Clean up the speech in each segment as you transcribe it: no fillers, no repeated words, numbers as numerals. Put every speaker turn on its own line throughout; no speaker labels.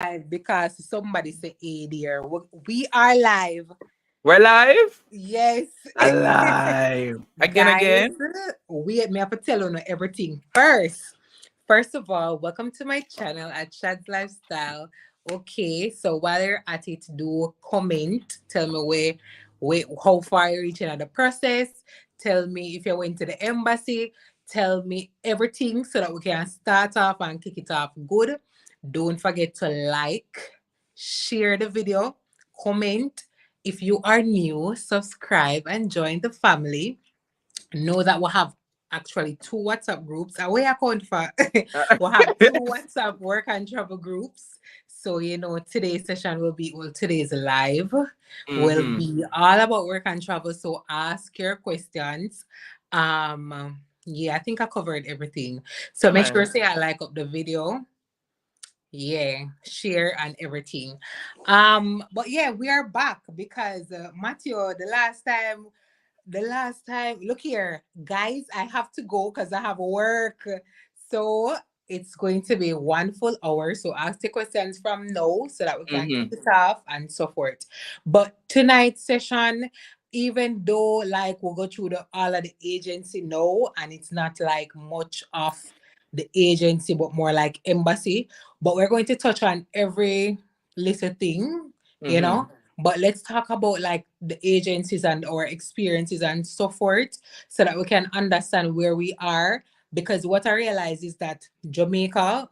live because somebody said, hey dear, we are live.
We're live?
Yes.
Alive. Again,
Guys,
again.
me have to tell you everything first. First of all, welcome to my channel at Shad's Lifestyle. Okay, so while you're at it, do comment. Tell me how far you're reaching at the process. Tell me if you went to the embassy. Tell me everything so that we can start off and kick it off good. Don't forget to like, share the video, comment. If you are new, subscribe and join the family. Know that we have actually two WhatsApp groups. And we account for we have two WhatsApp work and travel groups. So today's session will be today's live will
Mm-hmm.
be all about work and travel. So ask your questions. Yeah, I think I covered everything. So
Yeah,
make sure
man.
say I like up the video. Yeah, share and everything. But yeah, we are back because Matteo, the last time, look here, guys, I have to go because I have work. So it's going to be one full hour. So ask the questions from now so that we can kick
Mm-hmm.
it off and so forth. But tonight's session, even though like we'll go through all of the agency now, and it's not like much of the agency, but more like embassy. But we're going to touch on every little thing, you
Mm-hmm.
know. But let's talk about like the agencies and our experiences and so forth so that we can understand where we are. Because what I realize is that Jamaica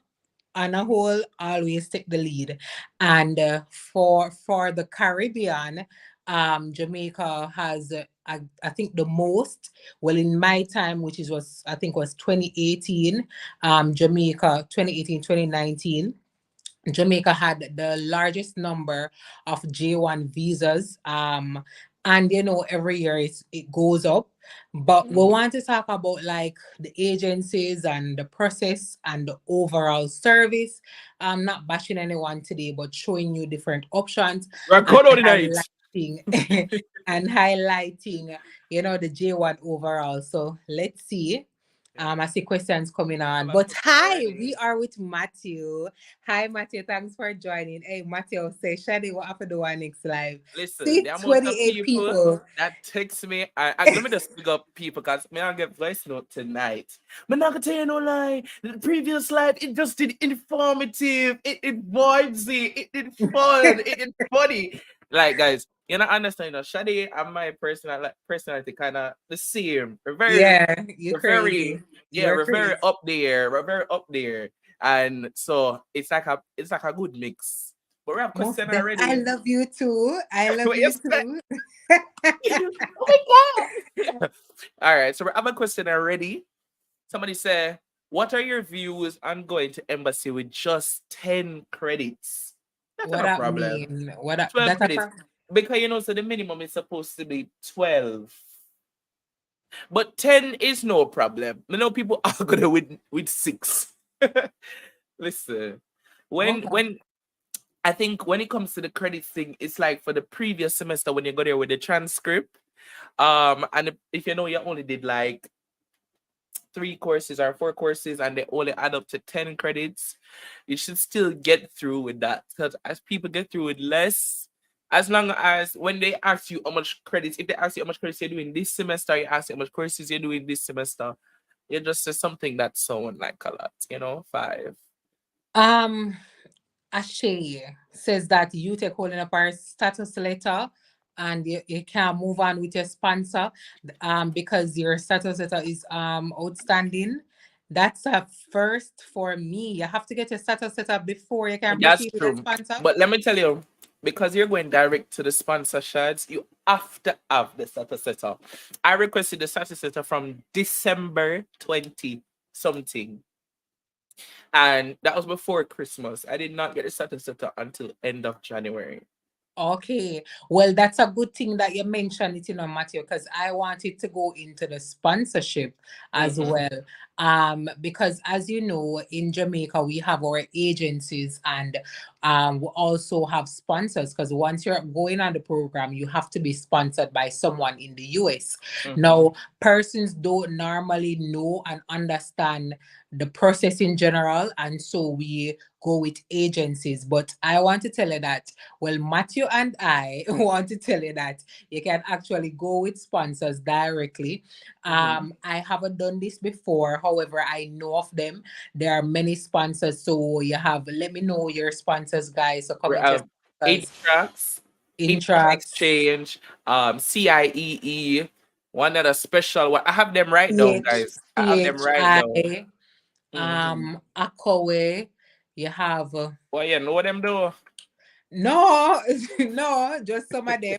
on a whole always take the lead. And for the Caribbean, Jamaica has I think the most. Well, in my time, which is was I think was 2018, Jamaica 2018 2019. Jamaica had the largest number of J1 visas. And every year it goes up. But we
Mm-hmm.
want to talk about like the agencies and the process and the overall service. I'm not bashing anyone today, but showing you different options and
Record on the night.
highlighting and highlighting, the J1 overall. So let's see. I see questions coming
I
on.
have a
But
question
hi, we
already.
are with Matthew. Hi, Matthew. Thanks for joining. Hey, Matthew, say, Shady, what happened to our next live?
Listen,
See,
the amount of
28
people
people.
that text me, let me just pick up people because me I get voice note tonight. But not gonna tell you no lie. The previous slide, it just did informative, it vibesy, it did fun, it did funny. Like guys, you know, understand, Shadi and my personality kind of the same.
Yeah, you
We're very,
crazy.
yeah,
You're
we're very
crazy.
up there. We're very up there, and so it's like a good mix. But we have
Most
question
def- I
already.
love you too. I love
What you
you
expect?
too.
Oh my god! All right, so we have a question already. Somebody say, "What are your views on going to embassy with just 10 credits?" That's
What
not a
that
problem.
mean?
12
That's a
credits because so the minimum is supposed to be 12. But 10 is no problem. I know people are gonna with 6. Listen, when
okay.
when I think when it comes to the credits thing, it's like for the previous semester when you go there with the transcript. And if you only did like 3 courses or 4 courses and they only add up to 10 credits, you should still get through with that. Because as people get through with less, as long as when they ask you how much credits, if they ask you how much credits you're doing this semester, you ask you how much courses you're doing this semester, you just say something that sound like a lot, 5.
Um, Ashay says that you take holding up our status letter and you can move on with your sponsor because your status letter is outstanding. That's a first for me. You have to get your status letter before you can
That's
proceed with a
true.
sponsor.
But let me tell you, because you're going direct to the sponsor shots, you have to have the status setter. I requested the status setter from December 20 something. And that was before Christmas. I did not get the status setter until end of January.
Okay. Well, that's a good thing that you mentioned it, Matthew, because I wanted to go into the sponsorship as
Mm-hmm.
well. Because as you know, in Jamaica we have our agencies, and we also have sponsors, because once you're going on the program you have to be sponsored by someone in the US.
Mm-hmm.
Now, persons don't normally know and understand the process in general, and so we go with agencies. But I want to tell you that, well, Matthew and I want to tell you that you can actually go with sponsors directly.
Mm-hmm.
I haven't done this before, however, I know of them. There are many sponsors, so you have, let me know your sponsors, guys. So come
We
with your
have
sponsors.
Intracts, Inter
Intrax,
Exchange, CIEE, one other special one. I have them right down, guys. I have them right down.
CHI,
Mm-hmm.
Akawe. You have
Well, you know them though.
no, no, just some of them.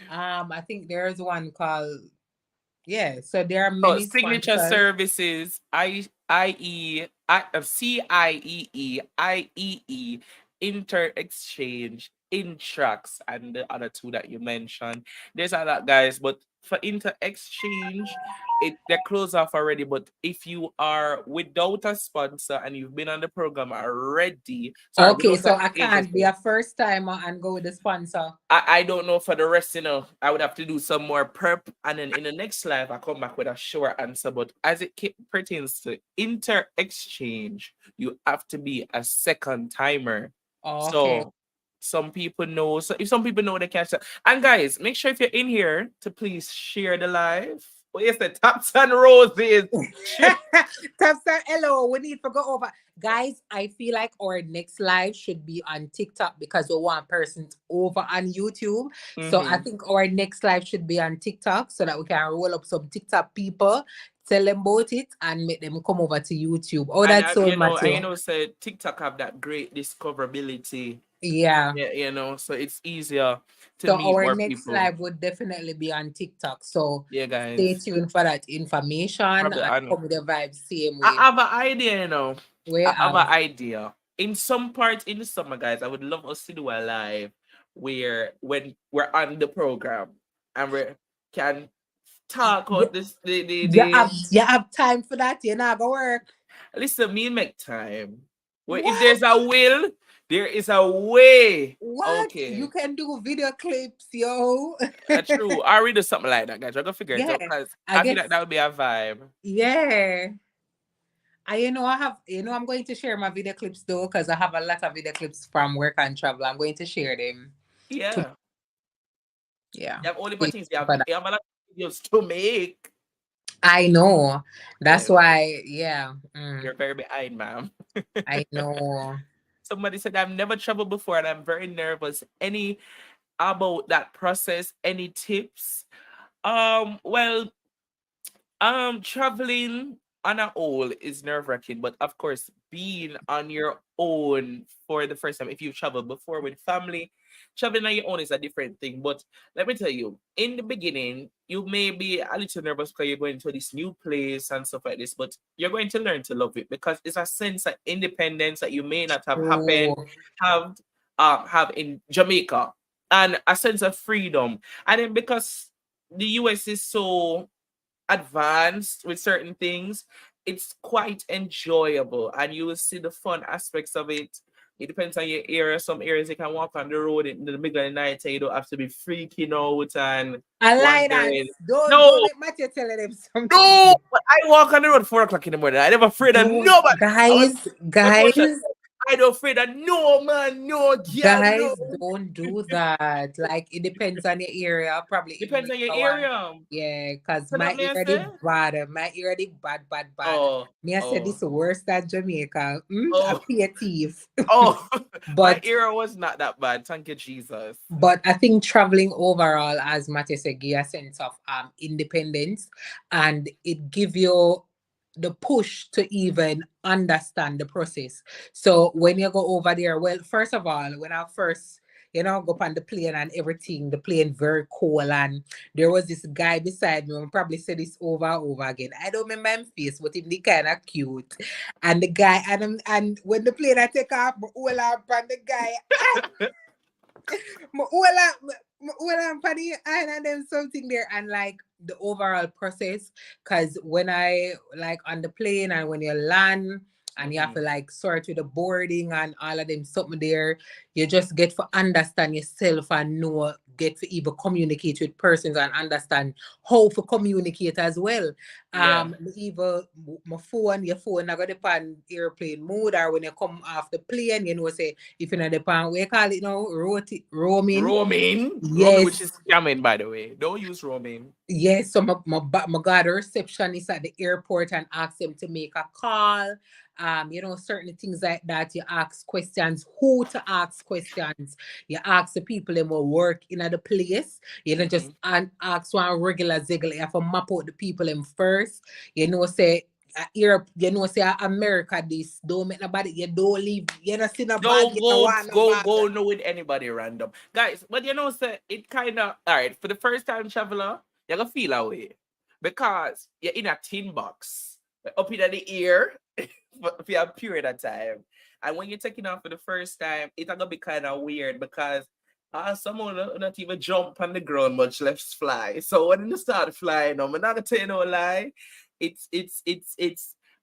I think there's one called, yeah. So there are
So
many
signature
sponsors.
services, CIEE, IEE, Inter Exchange, Intrax, and the other two that you mentioned. There's a lot, guys, but for Inter Exchange, they're closed off already. But if you are without a sponsor and you've been on the program already, sorry,
Okay,
without
so
an
I can't be
agency,
a first timer and go with the sponsor.
I don't know for the rest, I would have to do some more prep, and then in the next live, I come back with a short answer. But as it pertains to inter exchange, you have to be a second timer.
Okay.
So some people know. So if some people know, they can. And guys, make sure if you're in here to please share the live. Oh yes, the taps and roses. Share.
Topstar, hello. We need to go over. Guys, I feel like our next live should be on TikTok because we want persons over on YouTube. So I
Mhm.
think our next live should be on TikTok so that we can roll up some TikTok people, tell them about it, and make them come over to YouTube. Oh,
And
that's so Matthew.
say TikTok have that great discoverability.
Yeah.
Yeah, so it's easier to
So
meet
our
more
next
people.
live would definitely be on TikTok. So
Yeah,
stay
guys.
tuned for that information
Probably
and
I know.
come with the vibe same
I
way.
have an idea,
We
I have
have.
an idea. In some parts in the summer, guys, I would love us to do a live where when we're on the program and we can talk
You,
about this the
you have time for that. You're not gonna work.
listen, me make time. Well, if there's
What?
a will, there is a way.
What? You
Okay.
can do video clips, yo.
True. I read something like that, guys. I gotta figure it
Yeah,
out because
I
I feel like
guess.
that would be a vibe.
Yeah. I have, I'm going to share my video clips though, because I have a lot of video clips from work and travel. I'm going to share them. To,
Yeah.
yeah.
You have only
Stay
things
tuned for that.
you have a lot of videos to make.
I know. That's
Yeah,
why, yeah.
you're very behind, ma'am.
I know.
Somebody said I've never traveled before and I'm very nervous. Any about that process? Any tips? Well, traveling on a whole is nerve-wracking, but of course, being on your own for the first time, if you've traveled before with family, traveling on your own is a different thing. But let me tell you, in the beginning, you may be a little nervous because you're going to this new place and stuff like this, but you're going to learn to love it because it's a sense of independence that you may not
True.
have have in Jamaica, and a sense of freedom. And then because the US is so advanced with certain things, it's quite enjoyable and you will see the fun aspects of it. It depends on your area. Some areas you can walk on the road in the middle of the night and you don't have to be freaking out and
I lie
wondering.
dance. Don't
No,
make Matthew telling them something.
no, but I walk on the road 4 o'clock in the morning. I never afraid of
Don't,
nobody. I
guys,
my coach said,
guys,
I don't afraid of no man, no girl, no.
guys, don't do that. Like, it depends on your area. Probably even
Depends
if
on your
you want.
area.
Yeah, because
So that
my
may I
area the
say?
bad. My area the bad, bad, bad.
Oh,
Me, I said
oh,
this worse than Jamaica. A
oh.
pay thief.
Oh, my
But
era was not that bad. Thank you, Jesus.
I think traveling overall, as Matthew said, give you a sense of independence, and it give you the push to even understand the process. So when you go over there, well, first of all, when I first, go up on the plane and everything, the plane very cool, and there was this guy beside me. I probably said this over and over again. I don't remember him face, but him the kind of cute. And the guy, and when the plane I take off, my whole up on the guy. Wala pa the and them something there, and like the overall process. Because when I like on the plane and when you land and you have to like sort with the boarding and all of them something there, you just get to understand yourself and know, get to even communicate with persons and understand how to communicate as well.
Yeah.
Even my phone, your phone I got the on airplane mode, or when you come off the plane, you know, say if you're not the pan, we call it now, roaming.
Roaming, which is
Yes.
scamming, by the way. Don't use roaming.
Yes, so my got a receptionist at the airport and asked him to make a call. You know, certain things like that. You ask questions, who to ask questions. You ask the people that will work in the place. You don't just ask one regular ziggle. You have to map out the people in first. You know, say Europe, you know, say America this. Don't make nobody, you don't leave, you don't see no bag,
Don't
you don't
go
want no
go
bag.
go no with anybody random. Guys, but you know, say it kinda alright, for the first time traveler, you're gonna feel away. Because you're in a tin box. Up in the ear for a period of time. And when you're taking off for the first time, it's gonna be kind of weird because someone not even jump on the ground, much less fly. So when you start flying, I'm not gonna tell you no lie. It's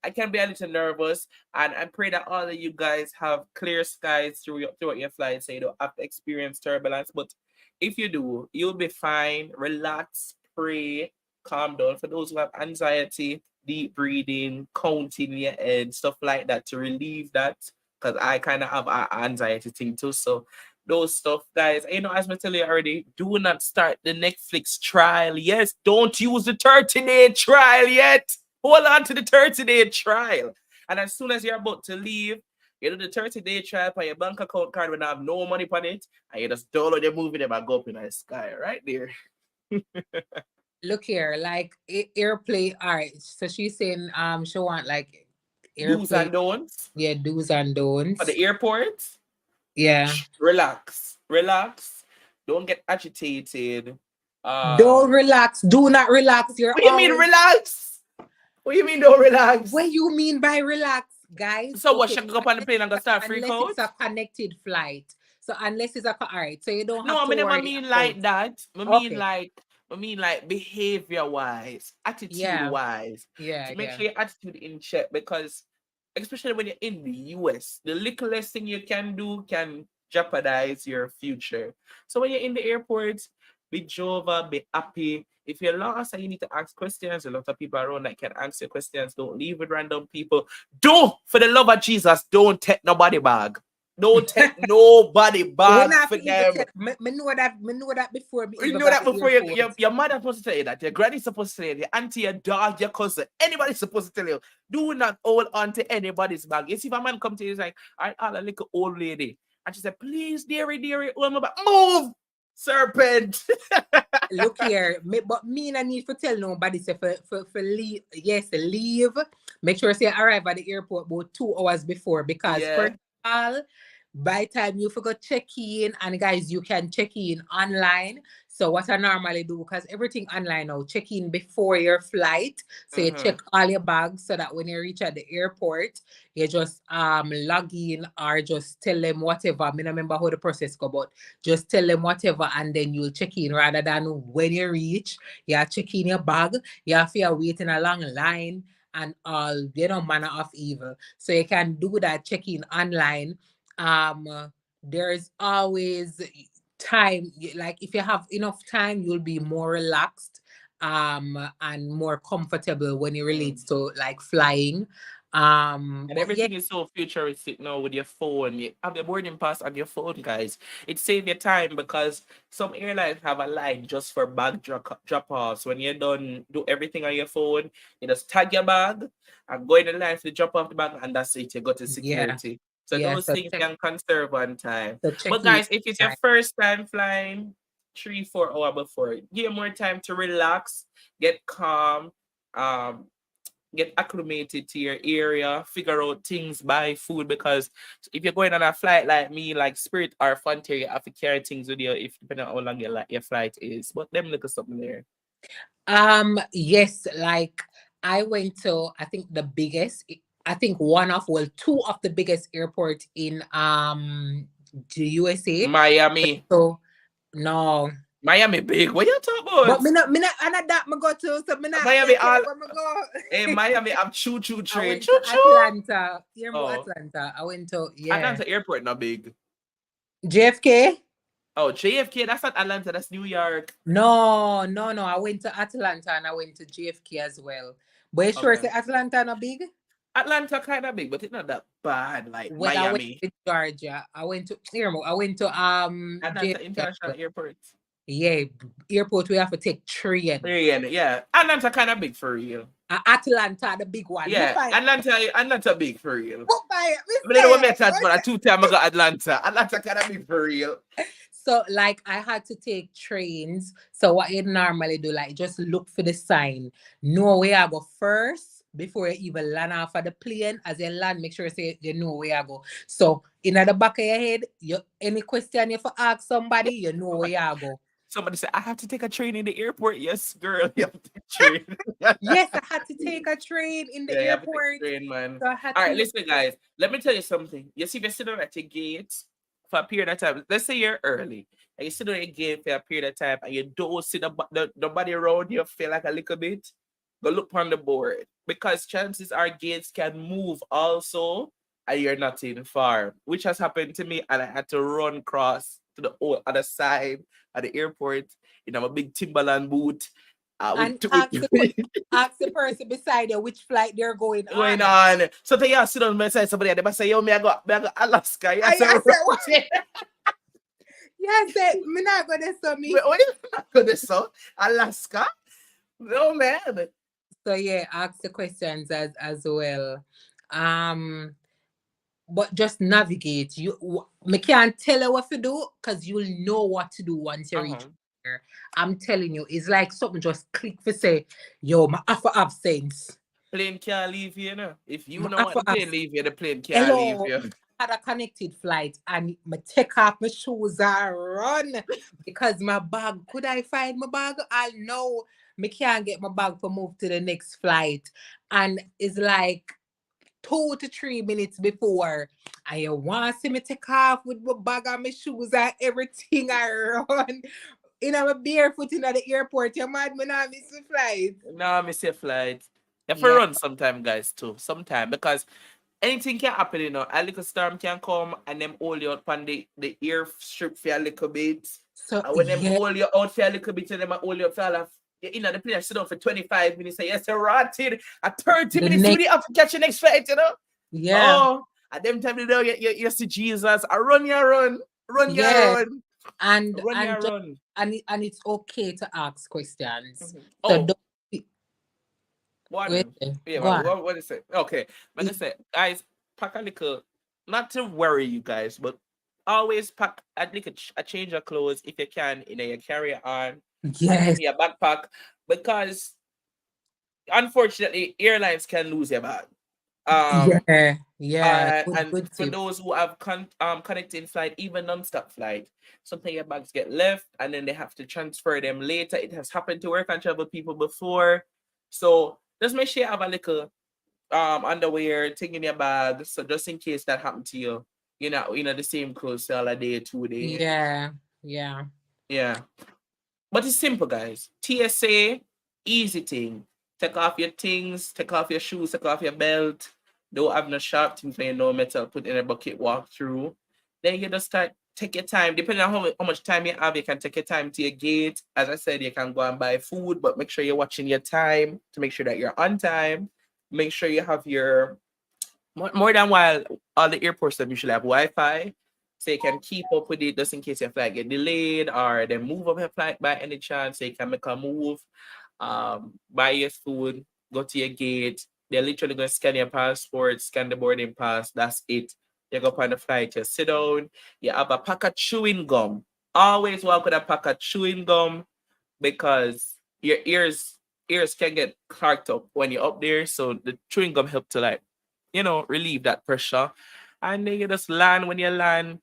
I can be a little nervous, and I pray that all of you guys have clear skies throughout your flight, so you don't have to experience turbulence. But if you do, you'll be fine. Relax, pray, calm down. For those who have anxiety, deep breathing, counting your head, stuff like that to relieve that. Because I kind of have an anxiety thing too. So those stuff, guys. You know, as I tell you already, do not start the Netflix trial. Yes, don't use the 30-day trial yet. Hold on to the 30-day trial. And as soon as you're about to leave, you do the 30-day trial on your bank account card when I have no money on it, and you just download the movie them and go up in the sky right there.
Look here, like airplane. All right, so she's saying she want like
Do's
airplane.
and don'ts
Yeah, do's and
for the
don'ts.
airport.
Yeah.
Relax, relax. Don't get agitated.
Don't
Um,
relax. Do not relax. You're
what do you mean
always.
relax? What do you mean don't
What
relax?
you mean by relax, guys?
So what?
Okay.
Should I go up on the plane and go start freak
Unless it's
out?
a connected flight. So unless it's a all right, so you don't
No,
have
I
to
mean never
worry
mean
about.
like that.
Okay.
I mean like behavior wise, attitude
Yeah.
wise.
Yeah.
To make
Yeah.
sure your attitude in check because especially when you're in the US, the littlest thing you can do can jeopardize your future. So when you're in the airport, be jovial, be happy. If you're lost and you need to ask questions, a lot of people around that can answer questions. Don't leave with random people. Don't, for the love of Jesus, don't take nobody bag. Don't take nobody
We
bag
not
for
to even
them.
tell. Me know that. Me know that before me
You
even
know
got
that
the
before
airport.
your mother supposed to tell you that, your granny's supposed to tell you, your auntie, your dog, your cousin, anybody's supposed to tell you. Do not hold on to anybody's bag. You see, if a man come to you, he's like, I a little old lady. And she said, please, dearie, hold my bag. Move! Serpent.
Look here, but me no need to tell nobody say for leave. Yes, leave. Make sure say arrive at the airport about 2 hours before because first
Yeah.
of all, by time you forgot check in and guys you can check in online. So what I normally do because everything online now check in before your flight. So you
Mm-hmm.
check all your bags so that when you reach at the airport you just log in or just tell them whatever. I mean, I remember how the process go, but just tell them whatever and then you'll check in rather than when you reach, you check in your bag, you have to wait in a long line and all, you know, manner of evil. So you can do that check in online. Um, there's always time, like if you have enough time, you'll be more relaxed and more comfortable when it relates to like flying.
And
But yeah,
everything is so futuristic now with your phone. You have your boarding pass on your phone, guys. It saves your time because some airlines have a line just for bag drop offs. When you're done, do everything on your phone. You just tag your bag and go in the line for the drop off the bag, and that's it. You go to
yeah,
security. So
yeah.
those things can conserve on time.
So check
But
in.
guys, if it's your first time flying, 3-4 hours before, give you more time to relax, get calm. Um, get acclimated to your area, figure out things, buy food. Because if you're going on a flight like me, like Spirit or Frontier, you have to carry things with you if depending on how long your flight is. But them look at something there.
Yes, like I went to I think the biggest I think one of well two of the biggest airport in the USA.
Miami.
So no.
Miami big. What you talking
But
about?
me not, and that me go to, so me not
Miami
get
all.
where me go.
Hey, Miami, I'm choo
I
train.
went
Choo
to
choo.
Atlanta. Hear me,
Oh,
Atlanta. I went to, yeah.
Atlanta airport not big.
JFK?
Oh, JFK, that's not Atlanta, that's New York.
No, no, no. I went to Atlanta and I went to JFK as well. But you sure
Okay.
say Atlanta not big?
Atlanta kind of big, but it's not that bad like
When I went
Miami.
to Georgia, I went to hear me, I went to
Atlanta
JFK.
International Airport.
Yeah, airport we have to take train.
Yeah. Atlanta kind of big for real.
Atlanta, the big one. Me
Yeah,
find
Atlanta big for real.
book by it. Me
I don't know what me
say.
chat for a 2 time ago Atlanta. Atlanta kind of big for real.
So like I had to take trains. So what you normally do, like just look for the sign. Know where I go first before you even land off of the plane. As you land, make sure you know where I go. So in the back of your head, you any question you for ask somebody, you know where I go.
Somebody said, I have to take a train in the airport. Yes, girl, you have to take a train.
Yes, I had to take a train in the
Yeah, you have to take a
airport.
train, man.
So I had
All right,
to
listen, guys. Let me tell you something. You see, if you're sitting at your gate for a period of time, let's say you're early, and you sit on your gate for a period of time, and you don't see nobody around you, feel like a little bit, go look on the board. Because chances are gates can move also, and you're not in far, which has happened to me, and I had to run across to the other side at the airport in a big Timberland boot.
and
With
ask the person beside you which flight they're going
going
on.
on. So they you sit on my side somebody, they must say, yo, me I go Alaska. You say,
I
right.
said, what? Yeah, I said, me not gonna sue me.
What you go this so? Alaska? No man.
So yeah, ask the questions as well. Um, but just navigate. Me can't tell you what to do because you'll know what to do once you reach
Uh-huh.
there. I'm telling you, it's like something just click for say, yo, my offer have sense.
Plane can't leave you, you know. If you
My
know what
offer
the
have
plane leave you, the plane can't leave
hello.
you.
Had a connected flight and me take off my shoes and run because my bag, could I find my bag? I know me can't get my bag to move to the next flight. And it's like 2 to 3 minutes before. And you want to see me take off with my bag and my shoes and everything I run. In my barefoot in the airport, you mad me not miss the flight.
No, I miss your flight. You have to
Yeah.
run sometime, guys, too. Sometime because anything can happen, you know. A little storm can come and them hold you out on the air strip for a little bit.
So
And when them
yeah,
hold you out for a little bit and them hold you up for a you know the plane sit down for 25 minutes and yes, you're rotted. At 30
the
minutes, you
next
really have to catch your next flight, you know?
yeah.
Oh, at them time you know you see Jesus. I run your run. Run your
Yeah.
run.
And
Run
and
your
just
run.
and it's okay to ask questions.
Mhm.
So
Oh,
don't wait,
one. Yeah,
go on.
what is it? Okay. Like I said, guys, pack a little, not to worry you guys, but always pack a little a change of clothes if you can in your carry on and
Yes.
in your backpack because unfortunately airlines can lose your bag. Um
Yeah. Yeah. Good,
and
good
for
tip.
those who have connecting flight, even non-stop flight, sometimes your bags get left and then they have to transfer them later. It has happened to work and travel people before. So just make sure you have a little underwear thing in your bag. So just in case that happened to you, you know the same clothes all a day, 2 day.
Yeah. Yeah.
Yeah. But it's simple, guys. TSA, easy thing. Take off your things, take off your shoes, take off your belt. Don't have no sharp things when you know metal, put in a bucket, walk through. Then you just start, take your time. Depending on how much time you have, you can take your time to your gate. As I said, you can go and buy food, but make sure you're watching your time to make sure that you're on time. Make sure you have your more than while all the airports that usually have Wi-Fi, so you can keep up with it just in case your flight get delayed or they move up your flight by any chance, so you can make a move, buy your food, go to your gate. They're literally going to scan your passport, scan the boarding pass. That's it. You go up on the flight, you sit down, you have a pack of chewing gum. Always walk with a pack of chewing gum because your ears can get clogged up when you're up there. So the chewing gum help to like, relieve that pressure. And then you just land when you land.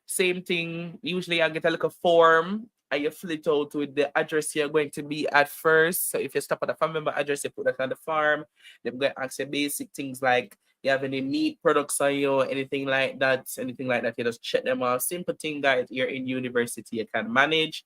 Same thing. Usually I get a little form and you fill it out with the address you're going to be at first. So if you stop at a family member address, you put that on the form. They're going to ask you basic things like you have any meat products on you, anything like that, you just check them out. Simple thing, guys. You're in university, you can manage.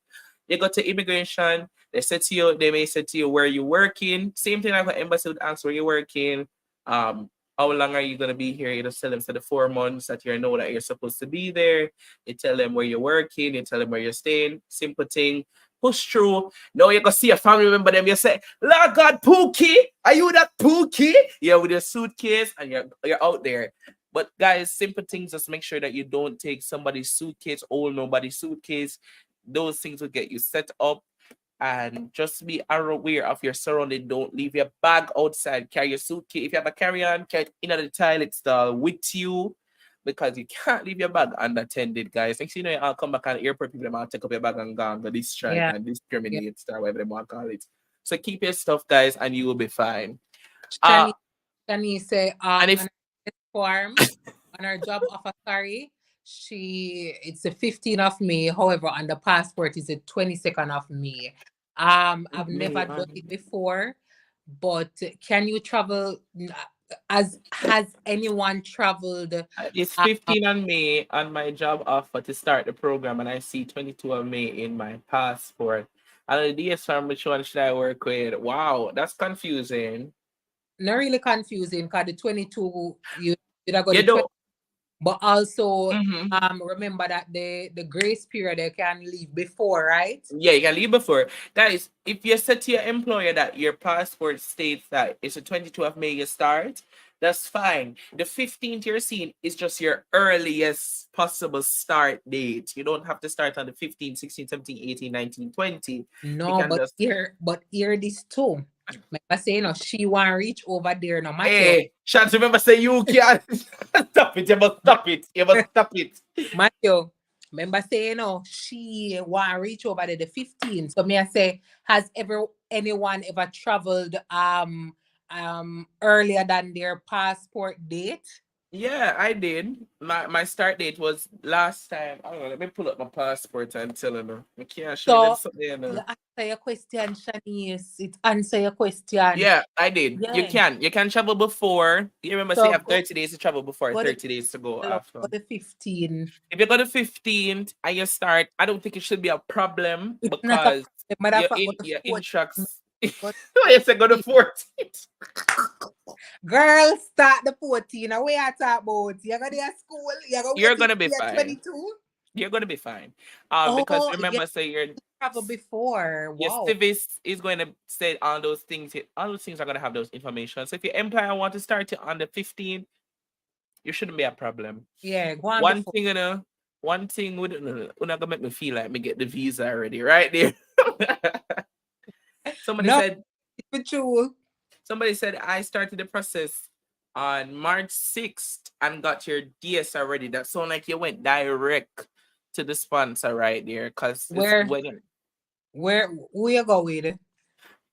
You go to immigration, they may say to you where you're working. Same thing like an embassy would ask where you're working. How long are you gonna be here? You just tell them for the 4 months that you know that you're supposed to be there. You tell them where you're working, you tell them where you're staying. Simple thing. Push through. Now you go see a family member, them you say, Lord God, Pookie, are you that Pookie? Yeah, with your suitcase and you're out there. But guys, simple things, just make sure that you don't take somebody's suitcase or nobody's suitcase. Those things will get you set up. And just be aware of your surrounding. Don't leave your bag outside. Carry your suitcase. If you have a carry-on, carry it in the toilet stall with you. Because you can't leave your bag unattended, guys. Next thing you know, I'll come back on the airport, people might take up your bag and go and distract
Yeah.
and
Yeah.
discriminate, or whatever they want to call it. So keep your stuff, guys, and you will be fine.
Shani say
And
on
if
her form on her job offer, sorry, it's the 15th of May. However, on the passport is the 22nd of May. I've never done it before, but can you travel? Has anyone traveled?
it's 15 on May on my job offer to start the program, and I see 22 of May in my passport. And the DS from which one should I work with? Wow, that's confusing.
Not really confusing because the 22 you got
You
the 20,
know,
but also
mhm.
remember that the grace period they can leave before, right?
Yeah, you can leave before. Guys, if you said to your employer that your passport states that it's the 22nd of May you start, that's fine. The 15th you're seeing is just your earliest possible start date. You don't have to start on the 15th, 16th, 17th, 18th, 19th, 20th. You
No,
can just,
but here this too. Remember say no, she want reach over there no Matthew.
hey, Chance, remember say you can't. Stop it. You must stop it. You must stop it.
Matthew, remember say no, she want reach over there the 15th. So me I say, has anyone ever traveled earlier than their passport date?
Yeah, I did. My start date was last time. I don't know. Let me pull up my passport and tell you. I can't show them
So
something.
you answer your question, Shanice. It answer your question.
Yeah, I did. You
Yeah.
can. You can travel before. You remember, say you
So
have 30 days to travel before,
go the
30 days to go
go
after.
the 15.
If you go to 15th and you start, I don't think it should be a problem
It's not a
because
matter of fact, go to
your
14.
instructs.
Go
You said go to 14th.
Girl, start the 14. Now we are talking about. You go to school. You go
You're
wait till
gonna be
you're
fine.
22.
You're gonna be fine. Because
Oh, yeah,
remember, say
travel before.
your
Wow.
civis is going to say all those things. All those things are going to have those information. So if your employer want to start it on the 15th, you shouldn't be a problem.
Yeah, go on
One
before.
thing, one thing would not gonna make me feel like me get the visa already, right there. somebody
No,
said,
it's true.
somebody said I started the process on March 6th and got your DS already. That sound like you went direct to the sponsor right there, because it's
Where
when
who you go with?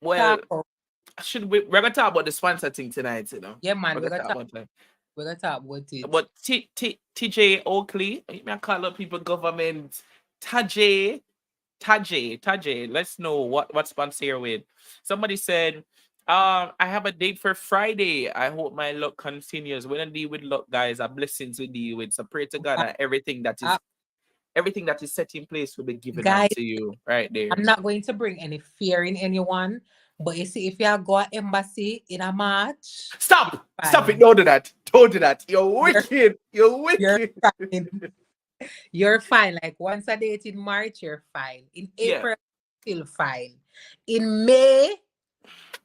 well,
Talk about.
we're gonna talk about the sponsor thing tonight,
Yeah, man,
We're gonna talk about that.
we're gonna talk about it.
But TJ Oakley, I call up people government. Tajay. Let's know what sponsor you're with. Somebody said, I have a date for Friday. I hope my luck continues. We don't deal with luck, guys. Our blessings we deal with. So pray to God
Uh,
that everything that is set in place will be given
guys,
unto you right there.
I'm not going to bring any fear in anyone, but you see, if you go to embassy in a March,
Stop! Stop it!
fine.
Don't do that! Don't do that! You're
You're
wicked! You're
you're
wicked!
fine. You're fine. Like once a date in March, you're fine. In
Yeah.
April, still fine. In May,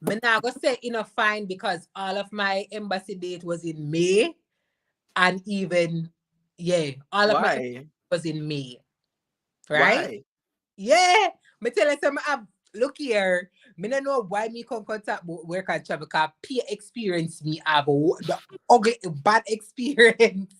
me not gonna say enough fine because all of my embassy date was in May, and even all of my embassy
Why?
was in May, right?
Why?
Yeah, me tell you some. Look here, me don't know why me come contact about work and travel because peer experience me have the ugly bad experience.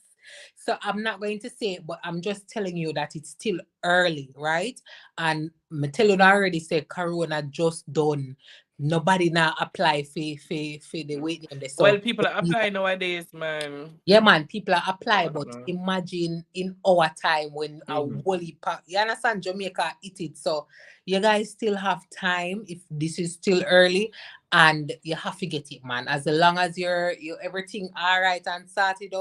So I'm not going to say it, but I'm just telling you that it's still early, right? And me tell you already say Corona just done. Nobody now apply for the waiting on the
Well,
so
people are applying nowadays, man.
yeah, man, people are
So
apply,
I don't
but
know.
imagine in our time when a
Mhm.
whole you understand Jamaica eat it. So you guys still have time if this is still early and you have to get it, man. As long as you're everything all right and sort it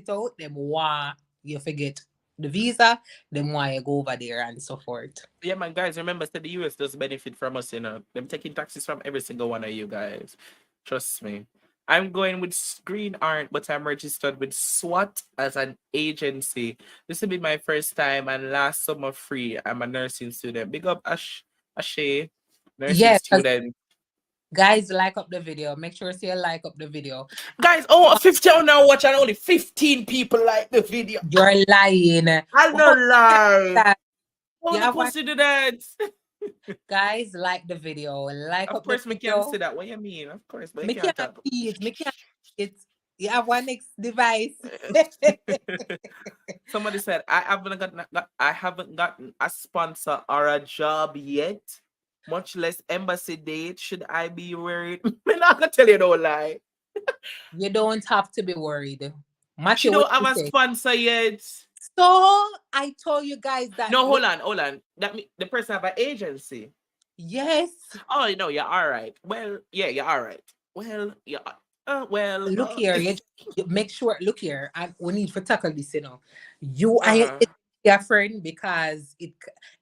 out, then why you forget. the visa, then why you go over there and so forth.
Yeah, man, guys, remember, that the US does benefit from us, you know. Them taking taxes from every single one of you guys. Trust me. I'm going with Screen Art, but I'm registered with SWAT as an agency. This will be my first time and last summer free. I'm a nursing student. Big up Ashay, nursing
Yeah, 'cause
student.
guys, like up the video. Make sure you like up the video.
Guys, oh, 50 on now watch and only 15 people like the video.
You're lying.
I
How
don't lie.
that?
How
You
the
have one,
pussy do that?
guys, like the video. Like
Of
up the
course, me can
video.
say that. What you mean? Of course, but you
Me
can't
can't
talk.
see it. Me can't see it. You have one next device.
Somebody said I haven't gotten a sponsor or a job yet, much less embassy date. Should I be worried? I'm not gonna tell you no lie.
You don't have to be worried.
She
Matthew, what
don't have
you
a
say?
sponsor yet.
So I told you guys that
No, hold on. That the person have an agency.
yes.
Oh, you know, you're all right. Well, yeah, you're all right. Well, yeah.
Look here, you make sure. Look here, and we need to tackle this. You I
uh-huh.
your friend because it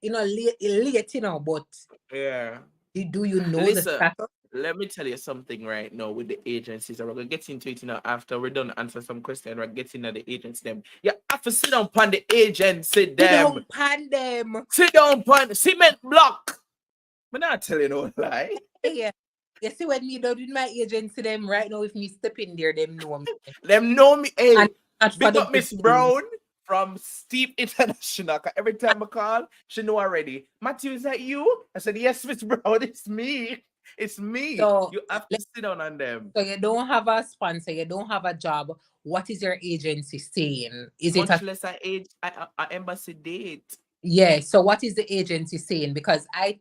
late. But
Yeah.
do you know the
Listen,
status?
let me tell you something right now with the agencies. And we're gonna get into it now after we're done answer some questions. We're getting at the agents them. You have to sit down upon the agency
You
them.
don't pan them.
Sit down upon cement block. I'm not telling you no lie.
Hey, you see when me done with my agency them right now, if me step in there, them know me.
Them know me.
And
Hey,
not for
big
them
up
to
Miss
change.
Brown from Steep International. 'Cause every time I call, she know already. Matthew, is that you? I said, yes, Miss Brown, it's me. It's me.
So,
You have to sit down on them.
so you don't have a sponsor, you don't have a job. What is your agency saying? Is it
Much
a
less a embassy date.
yeah? So what is the agency saying? Because I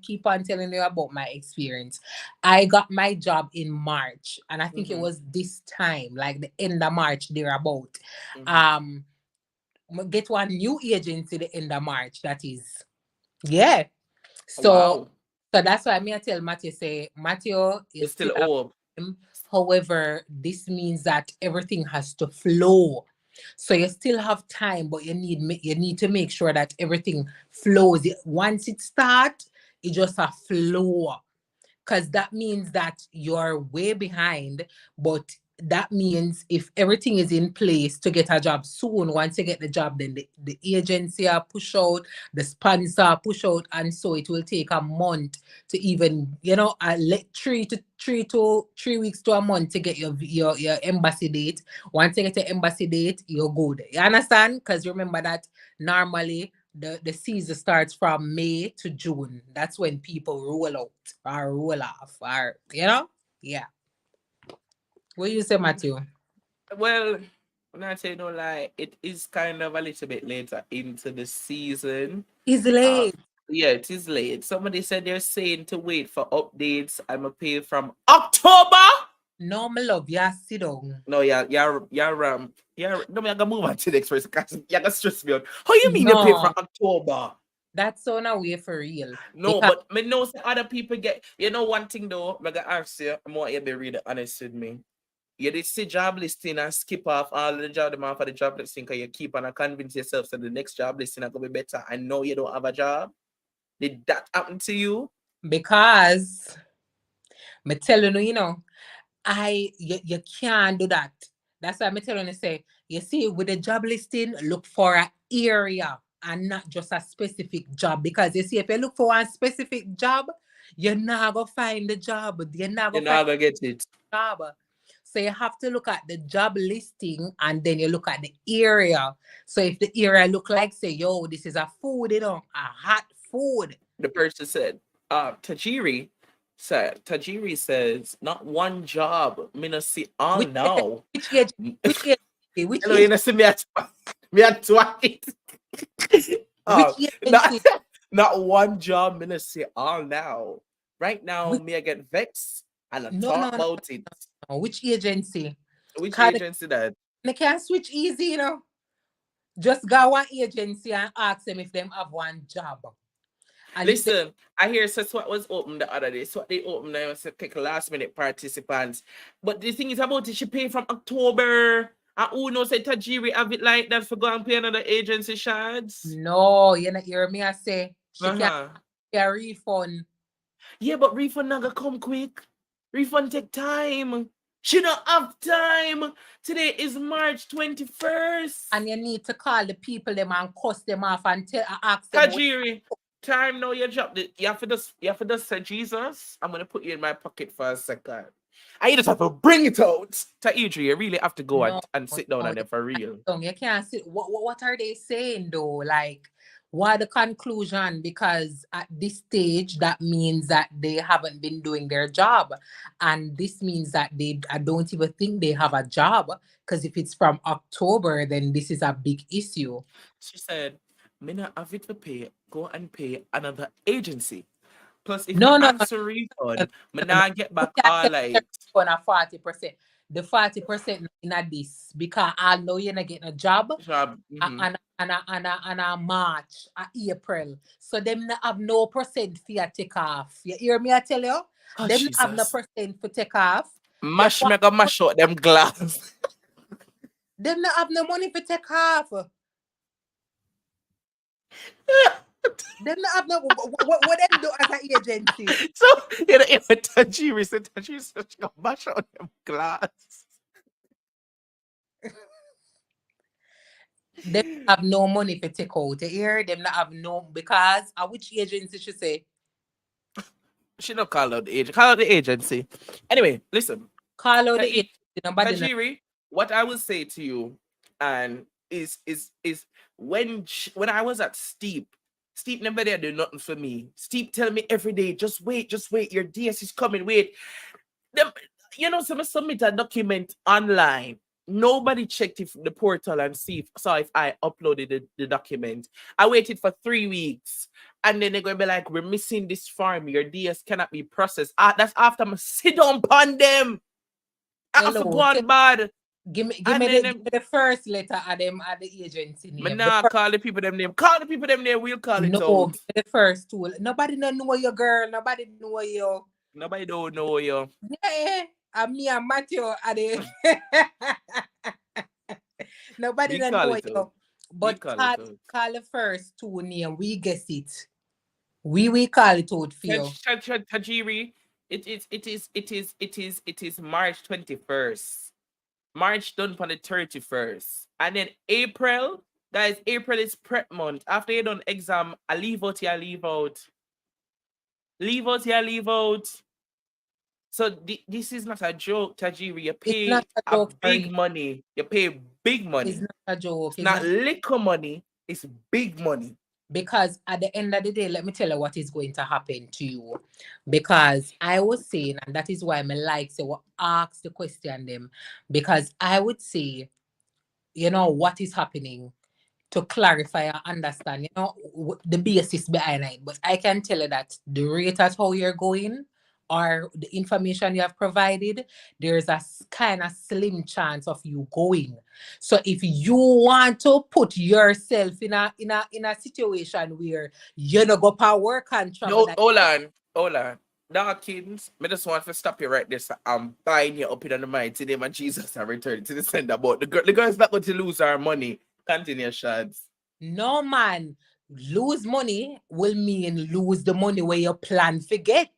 keep on telling you about my experience. I got my job in March, and I think it
Mm-hmm.
was this time, like the end of March, thereabout.
Mm-hmm.
Um, get one new agency the end of March. That is yeah. So
Wow.
so that's why me I tell Matthew say Matthew you
It's
still
still
have
up.
him. However, this means that everything has to flow. So you still have time, but you need to make sure that everything flows. Once it starts, it just a flow because that means that you're way behind. But that means if everything is in place to get a job soon, once you get the job, then the agency are push out, the sponsor are push out, and so it will take a month to even, let 3 weeks to a month to get your embassy date. Once you get your embassy date, you're good. You understand? Because remember that normally the season starts from May to June. That's when people roll out or roll off or yeah. What you say, Matthew?
Well, when I say no lie, it is kind of a little bit later into the season.
It's
Uh,
late.
yeah, it is late. Somebody said they're saying to wait for updates. I'm a pay from October.
No, my love, yeah, sit down.
No, no, me I gotta move on to the next person because you gotta stress me out. How you mean you pay from
No,
October?
that's so now way for real.
No,
Because
but me know some other people get. You know one thing though, I gotta ask you. I want you to be really honest with me. You did see job listing and skip off all the job them for the job listing because you keep on convince yourself that the next job listing are gonna be better. I know you don't have a job. Did that happen to you?
because me telling you, you can't do that. That's why I'm telling you say, you see, with the job listing, look for an area and not just a specific job. Because you see, if you look for one specific job, you're not gonna find the job. You're not
You're
gonna find
not gonna get it.
the job. So you have to look at the job listing and then you look at the area. So if the area look like say, yo, this is a food, a hot food.
The person said, Tajiri says, not one job. Me no see all
Which
now.
which age which age which
Hello, you
age
know see me at me at twice.
which
Not,
agency
not one job, me no see all now. Right now,
which
me I get vexed and I
no no
talk
no
about it.
no. Which agency?
Which
Cause
agency that?
they can't switch easy. Just go one agency and ask them if them have one job. And if they
Listen, I hear so what was open the other day. So what they opened now was to take last minute participants. But the thing is about it, she paid from October. And who knows say Tajiri have it like that for go and pay another agency Shads?
No, you not hear me I say she can
Uh-huh.
get a refund.
Yeah, but refund not gonna come quick. Refund take time. She don't have time. Today is March 21st.
And you need to call the people them and cuss them off and ask them what.
Tajiri, time now you drop the you have to just say Jesus. I'm gonna put you in my pocket for a second. I just have to bring it out. Tajiri, you really have to go
No,
and sit down
no,
on there for real.
you can't see what are they saying though? Like, what the conclusion? Because at this stage, that means that they haven't been doing their job, and this means that I don't even think they have a job. Because if it's from October, then this is a big issue.
She said, "Me not have it to pay. Go and pay another agency. Plus, if me
No, no, no,
ask a
no,
refund, me
no, no.
not get
You
back
can't
all
tell me
like
you're on a 40%. The 40% in a this because I know you're not getting a job.
job.
And a March, a April. So them not have no percent for you take off. You hear me? I tell you,
Oh
them not have no
Jesus!
percent for take off. You
Mash mega mash out them glass.
them not have no money for take off. Them not have no what them do as an agency.
So you know, if a Tajiri said Tajiri said she gonna mash out them glass.
Them have no money for take out. You hear? Them not have no because which agency should say?
She don't call out the agent. Call out the agency. Anyway, listen.
Call out the
Ta-
agency. Nobody know.
Tajiri, what I will say to you, and is when I was at Steep never there do nothing for me. Steep tell me every day, just wait, your DS is coming, wait. Them, some submit a document online. Nobody checked if the portal and saw if I uploaded the document. I waited for 3 weeks. And then they're gonna be like, we're missing this form. Your DS cannot be processed. That's after I'm sit down upon them. I have to go
Hello.
on bad.
Give
And
me
then
give
them,
me the first letter of them at the agency
me
name.
nah call the people them name. Call the people them name, we'll call it
No,
out.
give me the first two. Nobody know you, girl. Nobody know you.
Nobody don't know you.
Yeah, and me and Matthew are the nobody
We
don't
call
know
it out.
you.
We
But
call it out.
call the first two name. We guess it. We call it out for you.
Tajiri, it is March 21st. March done on the 31st. And then April, guys, April is prep month. After you done exam, I leave out, yeah, leave out. Leave out, yeah, leave out. So this is not a joke, Tajiri. You
It's not
pay
a
a
joke for
big
you.
money. You pay big
It's
money.
not a joke.
It's
It's
not
not
little money, it's big money.
because at the end of the day, let me tell you what is going to happen to you. Because I was saying, and that is why I like say what ask the question them. Because I would say, what is happening to clarify and understand, the basis behind it. But I can tell you that the rate at how you're going or the information you have provided, there's a kind of slim chance of you going. So if you want to put yourself in a situation where you're not go for work and travel,
No,
that
hold on. Dawkins, I just want to stop you right there. So I'm buying you up in the mind today, my Jesus, I return to the sender. But the girl's not going to lose our money. Continue, Shads.
no man, lose money will mean lose the money where you plan to get.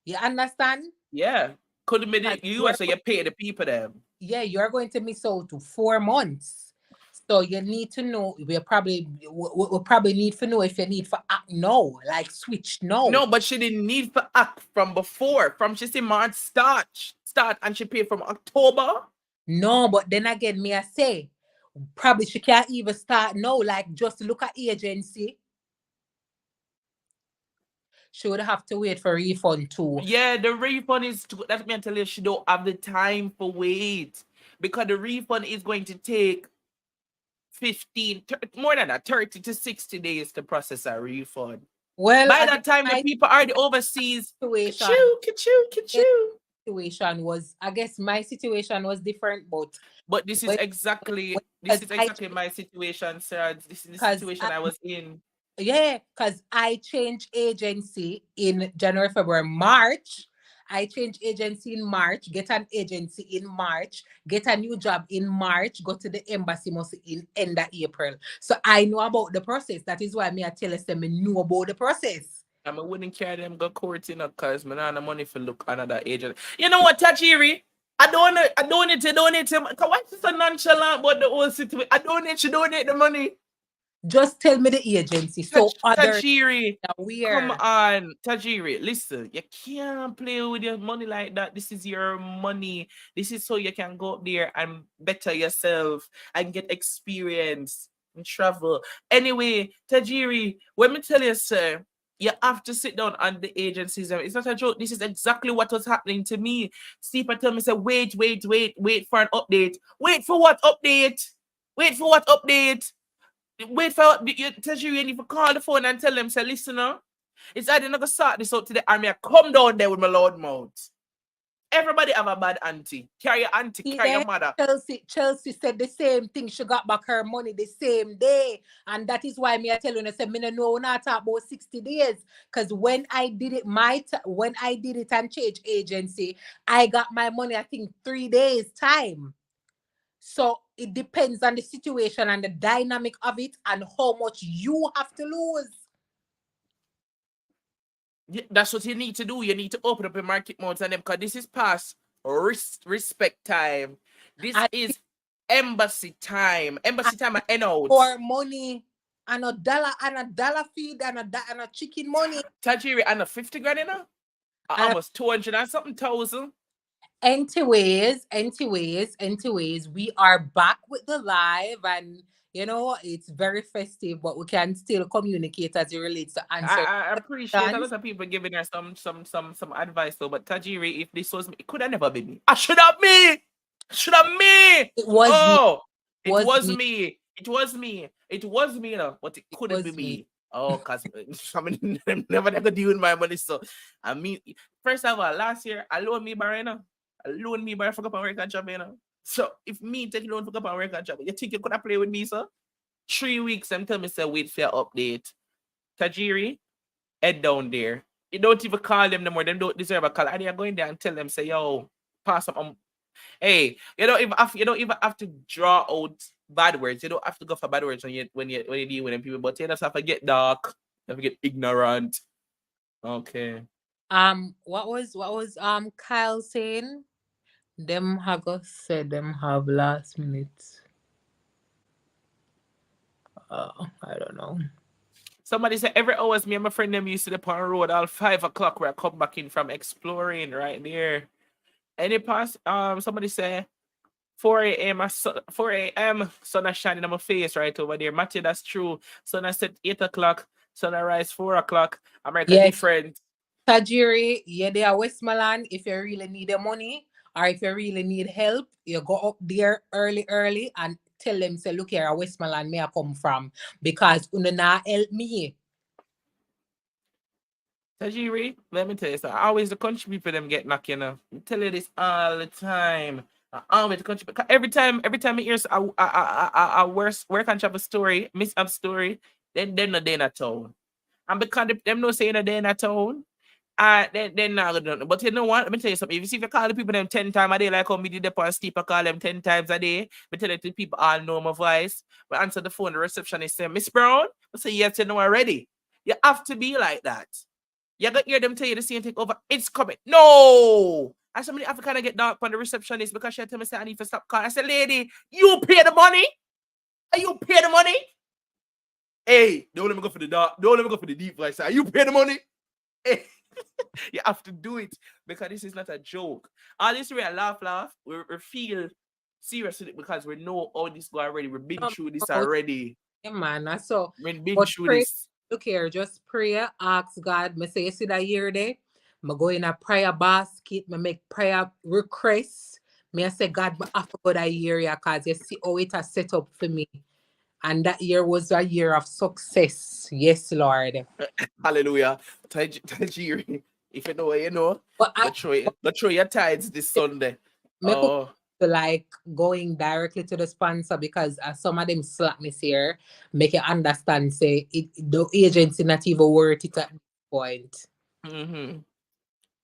You understand?
Yeah. Could be
And
the US, so you pay the people them.
you're going to miss out to 4 months. So you need to know. We probably need to know if you need for act now, like switch now.
No, but she didn't need for act from before. From she said March start, and she paid from October.
No, but then again, me I say probably she can't even start now. Like just look at agency. She would have to wait for refund too.
Yeah, the refund is that's me tell you she don't have the time for wait. Because the refund is going to take more than that, 30 to 60 days to process a refund.
Well,
By
I
that
guess
time, the
my
people are the overseas.
situation,
Ka-choo, ka-choo, ka-choo.
I guess my situation was different, but
But this is
when,
exactly
because
my situation, sir. This is the
because
situation I was in.
yeah, because I changed agency in January, February, March, I change agency in March, get an agency in March, get a new job in March, go to the embassy must in end of April. So I know about the process. That is why me I tell us them me know about the process.
I wouldn't carry them go court, you know, cause man, I have the money for look another agent. You know what, Tajiri? I don't need to donate him. Cause why is so nonchalant about the whole situation? I don't need to donate the money.
Just tell me the agency. So others
Tajiri,
are
come
aware.
on, Tajiri. Listen, you can't play with your money like that. This is your money. This is so you can go up there and better yourself and get experience and travel. Anyway, Tajiri, let me tell you, sir, you have to sit down on the agencies. It's not a joke. This is exactly what was happening to me. Steve tell me, say, wait for an update. Wait for what update? Wait for what update? Wait for you tell you need to call the phone and tell them, say, listen, it's either not gonna sort this out to the army. I come down there with my loud mouth. Everybody have a bad auntie. Carry your auntie, carry your
Yeah,
mother.
Chelsea said the same thing. She got back her money the same day. And that is why me I tell you, I said, me no know not talk about 60 days. Because when I did it, when I did it and change agency, I got my money, I think 3 days time. So it depends on the situation and the dynamic of it and how much you have to lose.
That's what you need to do. You need to open up your market modes and them because this is past respect time. This
And,
is embassy time. Embassy time at end out.
for money and a dollar feed and a chicken money.
Tajiri and a 50 grand, you know?
And
Almost 200 and something thousand.
anyways, we are back with the live and it's very festive, but we can still communicate as it relates to answer
I appreciate a
questions.
lot of people giving her some advice though, but Tajiri, if this was me, it could have never been me. I should have me. Should have me.
It was me,
Oh, it
was
was
me,
me. It was me. It was me, you know, but it
it
couldn't be
was me.
me. Oh, cause I mean, never never deal with my money. So I mean, first of all, last year I loaned me by you know, I loaned me by for up and work and job, you know. So if me take loan for up and work and job, you think you could have play with me, sir? 3 weeks and tell me say wait for your update. Tajiri, head down there. You don't even call them no more. Them don't deserve a call. And you're going there and tell them, say, yo, pass them on. Hey, you don't even have to draw out bad words. You don't have to go for bad words when you deal with them people. But you just have to get dark. You have to get ignorant. Okay.
What was Kyle saying? Them Hago said them have last minute. I don't know.
Somebody said every hours me and my friend them used to the on road all 5 o'clock where I come back in from exploring right there. Any pass somebody say 4 a.m. 4 a.m. sun is shining on my face right over there. Matthew, that's true. Sun is set 8 o'clock. Sun rise 4 o'clock. America
Yeah,
different.
Tajiri, yeah, they are Westmoreland. If you really need the money or if you really need help, you go up there early and tell them, say, look here, Westmoreland, may I come from? Because you not help me.
Tajiri, let me tell you something. Always the country people them get knocked, you know. I tell you this all the time. Always the country because every time I hear a work and travel story, miss up story, then they're not there in a town. And because them no saying that they're in a town, then not gonna do. But you know what? Let me tell you something. If you see if you call the people them 10 times a day, like how me did the on steep, I call them 10 times a day. But tell it to people all know my voice. But answer the phone, the receptionist say, Miss Brown, I say yes, you know already. You have to be like that. You got to hear them tell you the same thing over. It's coming. No. And somebody have to kind of get dark on the receptionist because she tell me say I need to stop calling. I said, lady, you pay the money? Are you pay the money? Hey, don't let me go for the dark. Don't let me go for the deep voice. Are you pay the money? Hey. You have to do it because this is not a joke. All this real laugh. We feel serious with it because we know all this go already. We've been through this already.
Yeah, man. So,
We've been
but
through
pray,
this.
look here, just pray, ask God. Me say, you see that year there? I go in a prayer basket, me make prayer requests. Me I say, God, I have to go that year, because you see how it has set up for me. And that year was a year of success. Yes, Lord.
Hallelujah. Tajiri. If you know what you know,
But I
go throw your tides this Sunday.
make up
Oh.
to like going directly to the sponsor because some of them slap me here, make you understand, say it the agency not even worth it at this point.
Mm-hmm.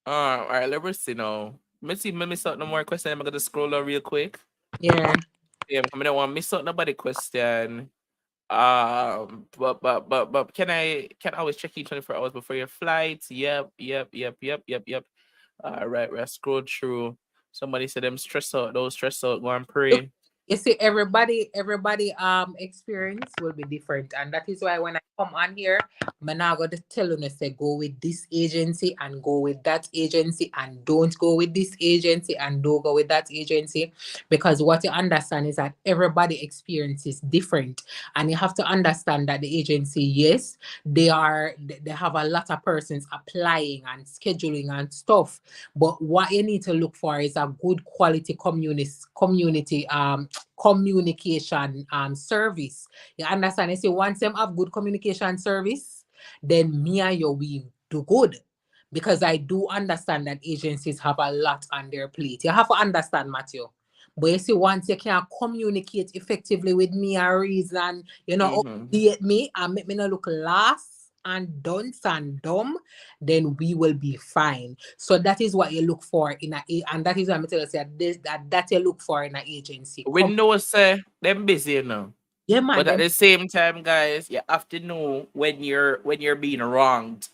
All right, let me see now. Let me start no more question. I'm gonna scroll down real quick.
Yeah.
Yeah, I don't want to miss out nobody question. But can I always check in 24 hours before your flight? Yep. All right, let's scroll through. Somebody said them stress out, those stress out, go and
Look,
pray.
you see, everybody experience will be different, and that is why when I come on here, I'm not gonna tell you to say go with this agency and go with that agency, and don't go with this agency and don't go with that agency, because what you understand is that everybody experience is different, and you have to understand that the agency, yes, they have a lot of persons applying and scheduling and stuff, but what you need to look for is a good quality community communication service. You understand? You see, once them have good communication service, then me and you we do good. Because I do understand that agencies have a lot on their plate. You have to understand, Matthew. But you see, once you can communicate effectively with me and reason,
Mm-hmm.
update me and make me not look last and dunce and dumb, then we will be fine. So that is what you look for and that is what I'm telling you that you look for in an agency.
We know say them busy, you know.
Yeah, man,
But at
them,
the same time, guys, you have to know when you're being wronged.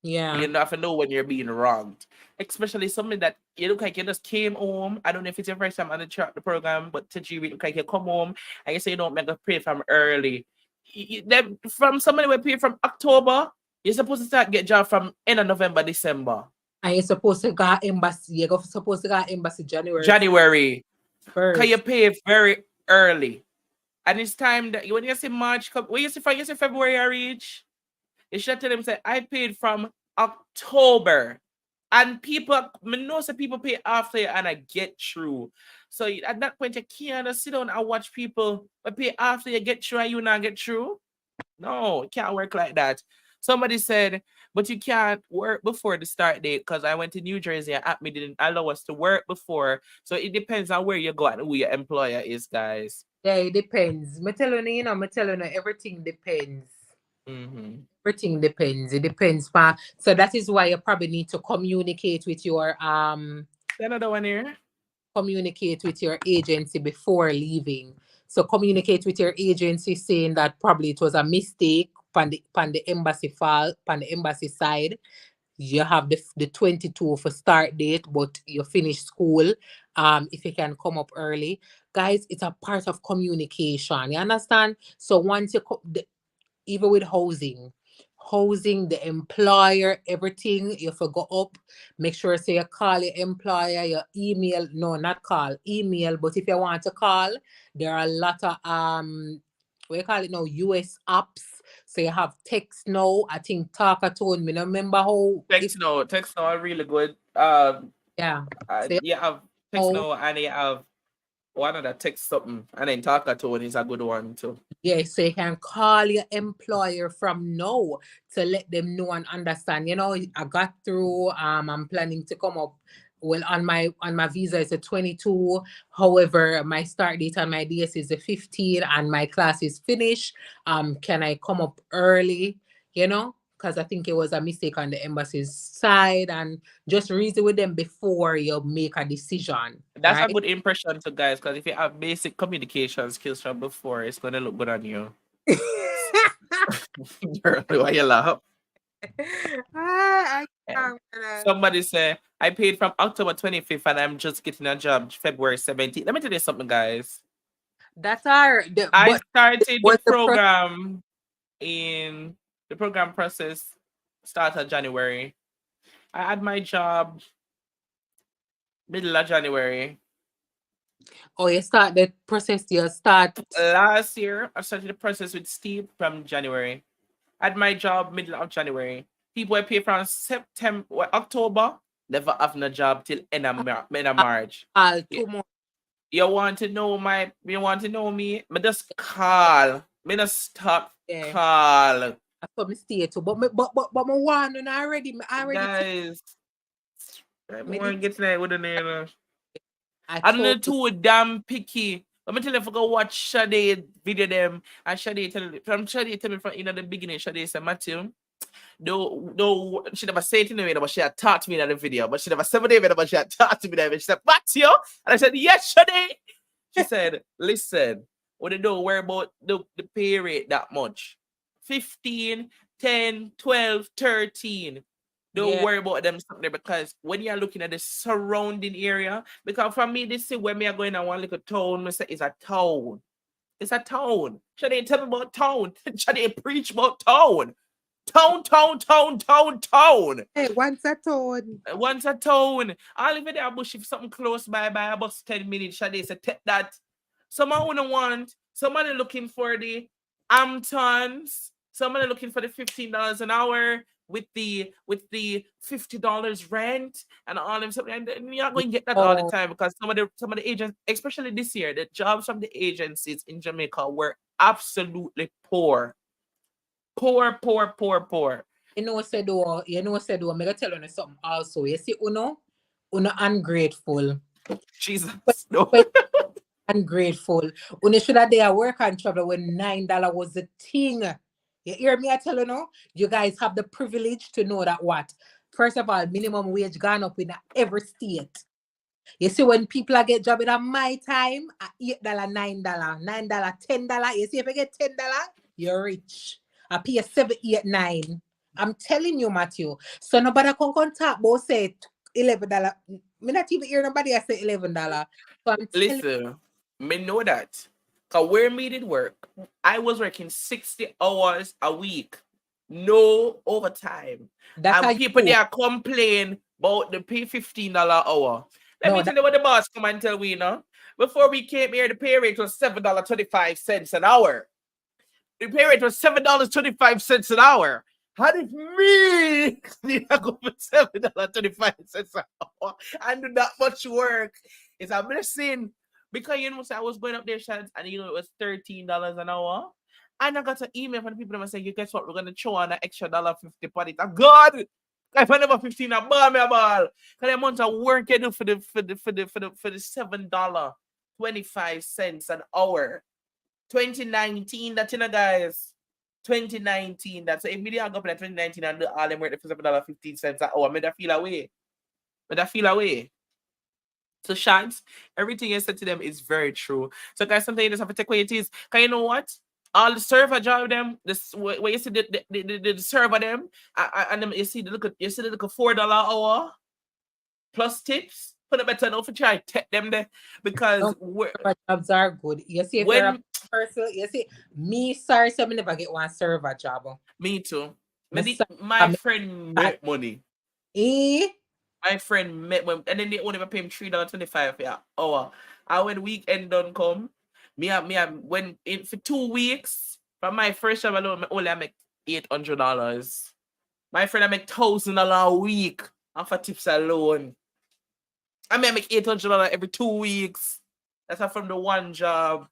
yeah.
You have to know when you're being wronged. Especially something that you look like you just came home. I don't know if it's your first time on the program, but to you look like you come home and you say you don't make a pray from early. Them from somebody will pay from October, you're supposed to start get job from end of November, December.
And you're supposed to go embassy. You're supposed to go embassy January
January. Cause you
1st.
pay very early. And it's time that when you say March, when you say February I reach, you should tell them say I paid from October. And people me know some people pay after and I get through. So at that point you can't just sit down and watch people pay after you get through and you not get through. No, it can't work like that. Somebody said, but you can't work before the start date because I went to New Jersey and APME didn't allow us to work before. So it depends on where you go and who your employer is, guys.
Yeah, it depends. Me telling you, everything depends.
Mm-hmm.
Everything depends. It depends. Pa. So that is why you probably need to
Another one here.
communicate with your agency before leaving. So communicate with your agency saying that probably it was a mistake on the embassy file, on the embassy side. You have the 22 for start date, but you finish school. If you can come up early. Guys, it's a part of communication. You understand? So once even with housing, the employer, everything, you have to go up, make sure say you call your employer, your email, no, not call, email, but if you want to call, there are a lot of what you call it now, US apps. So you have text now. I think Talkatone, me no remember how if
Text now are really good.
yeah. So you
You have text
know,
now and you have one of the text something and then talk to one is a good one too.
yeah, so you can call your employer from now to let them know and understand. I got through. I'm planning to come up. Well, on my visa is a 22. However, my start date on my DS is the 15, and my class is finished. Can I come up early? Because I think it was a mistake on the embassy's side, and just reason with them before you make a decision,
That's a
right?
good impression to guys because if you have basic communication skills from before, it's gonna look good on you. Girl, why you laugh?
I
Yeah.
can't.
Somebody say I paid from October 25th and I'm just getting a job February 17th. Let me tell you something, guys.
That's our
I
but
started the
was the first.
program in the program process started January. I had my job middle of January.
Oh, you start the process. You start.
Last year, I started the process with Steve from January. I had my job middle of January. People were paid from September, October, never have no job till end of March. Yeah.
2 months.
You want to know me? Me just call. Me just stop
Yeah,
call.
that's what me stay to. But me want and I already
Guys, I'm
me did
going to get tonight with the name.
I
I'm
told
not too damn picky. Let me tell you if I go watch Shaday video them and Shaday tell me from the beginning, Shaday said Matthew. No, she never said it to me, but she had talked to me in the video. But she never said it, but she had talked to me there. She said, "What's you?" And I said, "Yes, Shaday." She said, "Listen, we don't worry about the pay rate that much. 15, 10, 12, 13. Don't
Yeah.
worry about them something there because when you're looking at the surrounding area, because for me, this is where me are going to one little town, I say it's a town. It's a town. Shaday tell me about town. Shaday preach about town. Town, town, town, town, town.
Hey, once a town.
Once a town. All of it there bush if something close by about 10 minutes. Shall they say take that? Someone wanna want, somebody looking for the Amtons, somebody looking for the $15 an hour with the $50 rent and all them something. And you're not going to get that all the
Oh,
time because some of the agents, especially this year, the jobs from the agencies in Jamaica were absolutely poor. Poor, poor, poor, poor.
Me gonna tell you something also. You see, uno ungrateful.
Jesus.
When,
No.
when ungrateful. Uno should have there work and travel when $9 was the thing. You hear me? I tell you no. You guys have the privilege to know that what. First of all, minimum wage gone up in every state. You see, when people are get job in my time, at $8, $9, $9, $10. You see, if you get $10, you're rich. I pay 7, 8, 9. I'm telling you, Matthew. So nobody can talk about say $11. Me not even hear nobody I say $11. So I'm telling
Listen, me know that. Cause where me did work, I was working 60 hours a week. No overtime.
that
And
are
people
you.
there complain about the pay $15 hour. Let me
No,
tell you what the boss come and tell we, you know. Before we came here, the pay rate was $7.25 an hour. The pay rate was $7.25 an hour. How did me need to go for $7.25 an hour and do that much work? It's a blessing. Because you know, so I was going up there, Shads, and you know, it was $13 an hour. And I got an email from the people that say, you guess what? We're gonna throw on an extra $1.50 on it. And God, if I never 15 a ball, me a ball. Because the amount of work you do for the $7.25 an hour. 2019, that you know, guys. 2019, that's so if me go up in 2019 and do all them work for $7.15 an hour, me that feel away. Me that feel away. So Shads, everything I said to them is very true. So guys, sometimes you just have to take what it is. Cause you know what? All the server job them, this where you see the server them, and them you see the look $4 hour plus tips. Put it better now for try take them there because
some server jobs are good. You see, if you're a
when
person, you see, me, sorry, so me never get one server job.
me too,
Me
my
sorry,
friend
me
make money.
eh?
My friend met when and then they only pay him $3.25 for an hour. And when weekend done come, when in for 2 weeks from my first job alone, I make $800. My friend I make $1,000 a week and for tips alone. I make $800 every 2 weeks. That's not from the one job.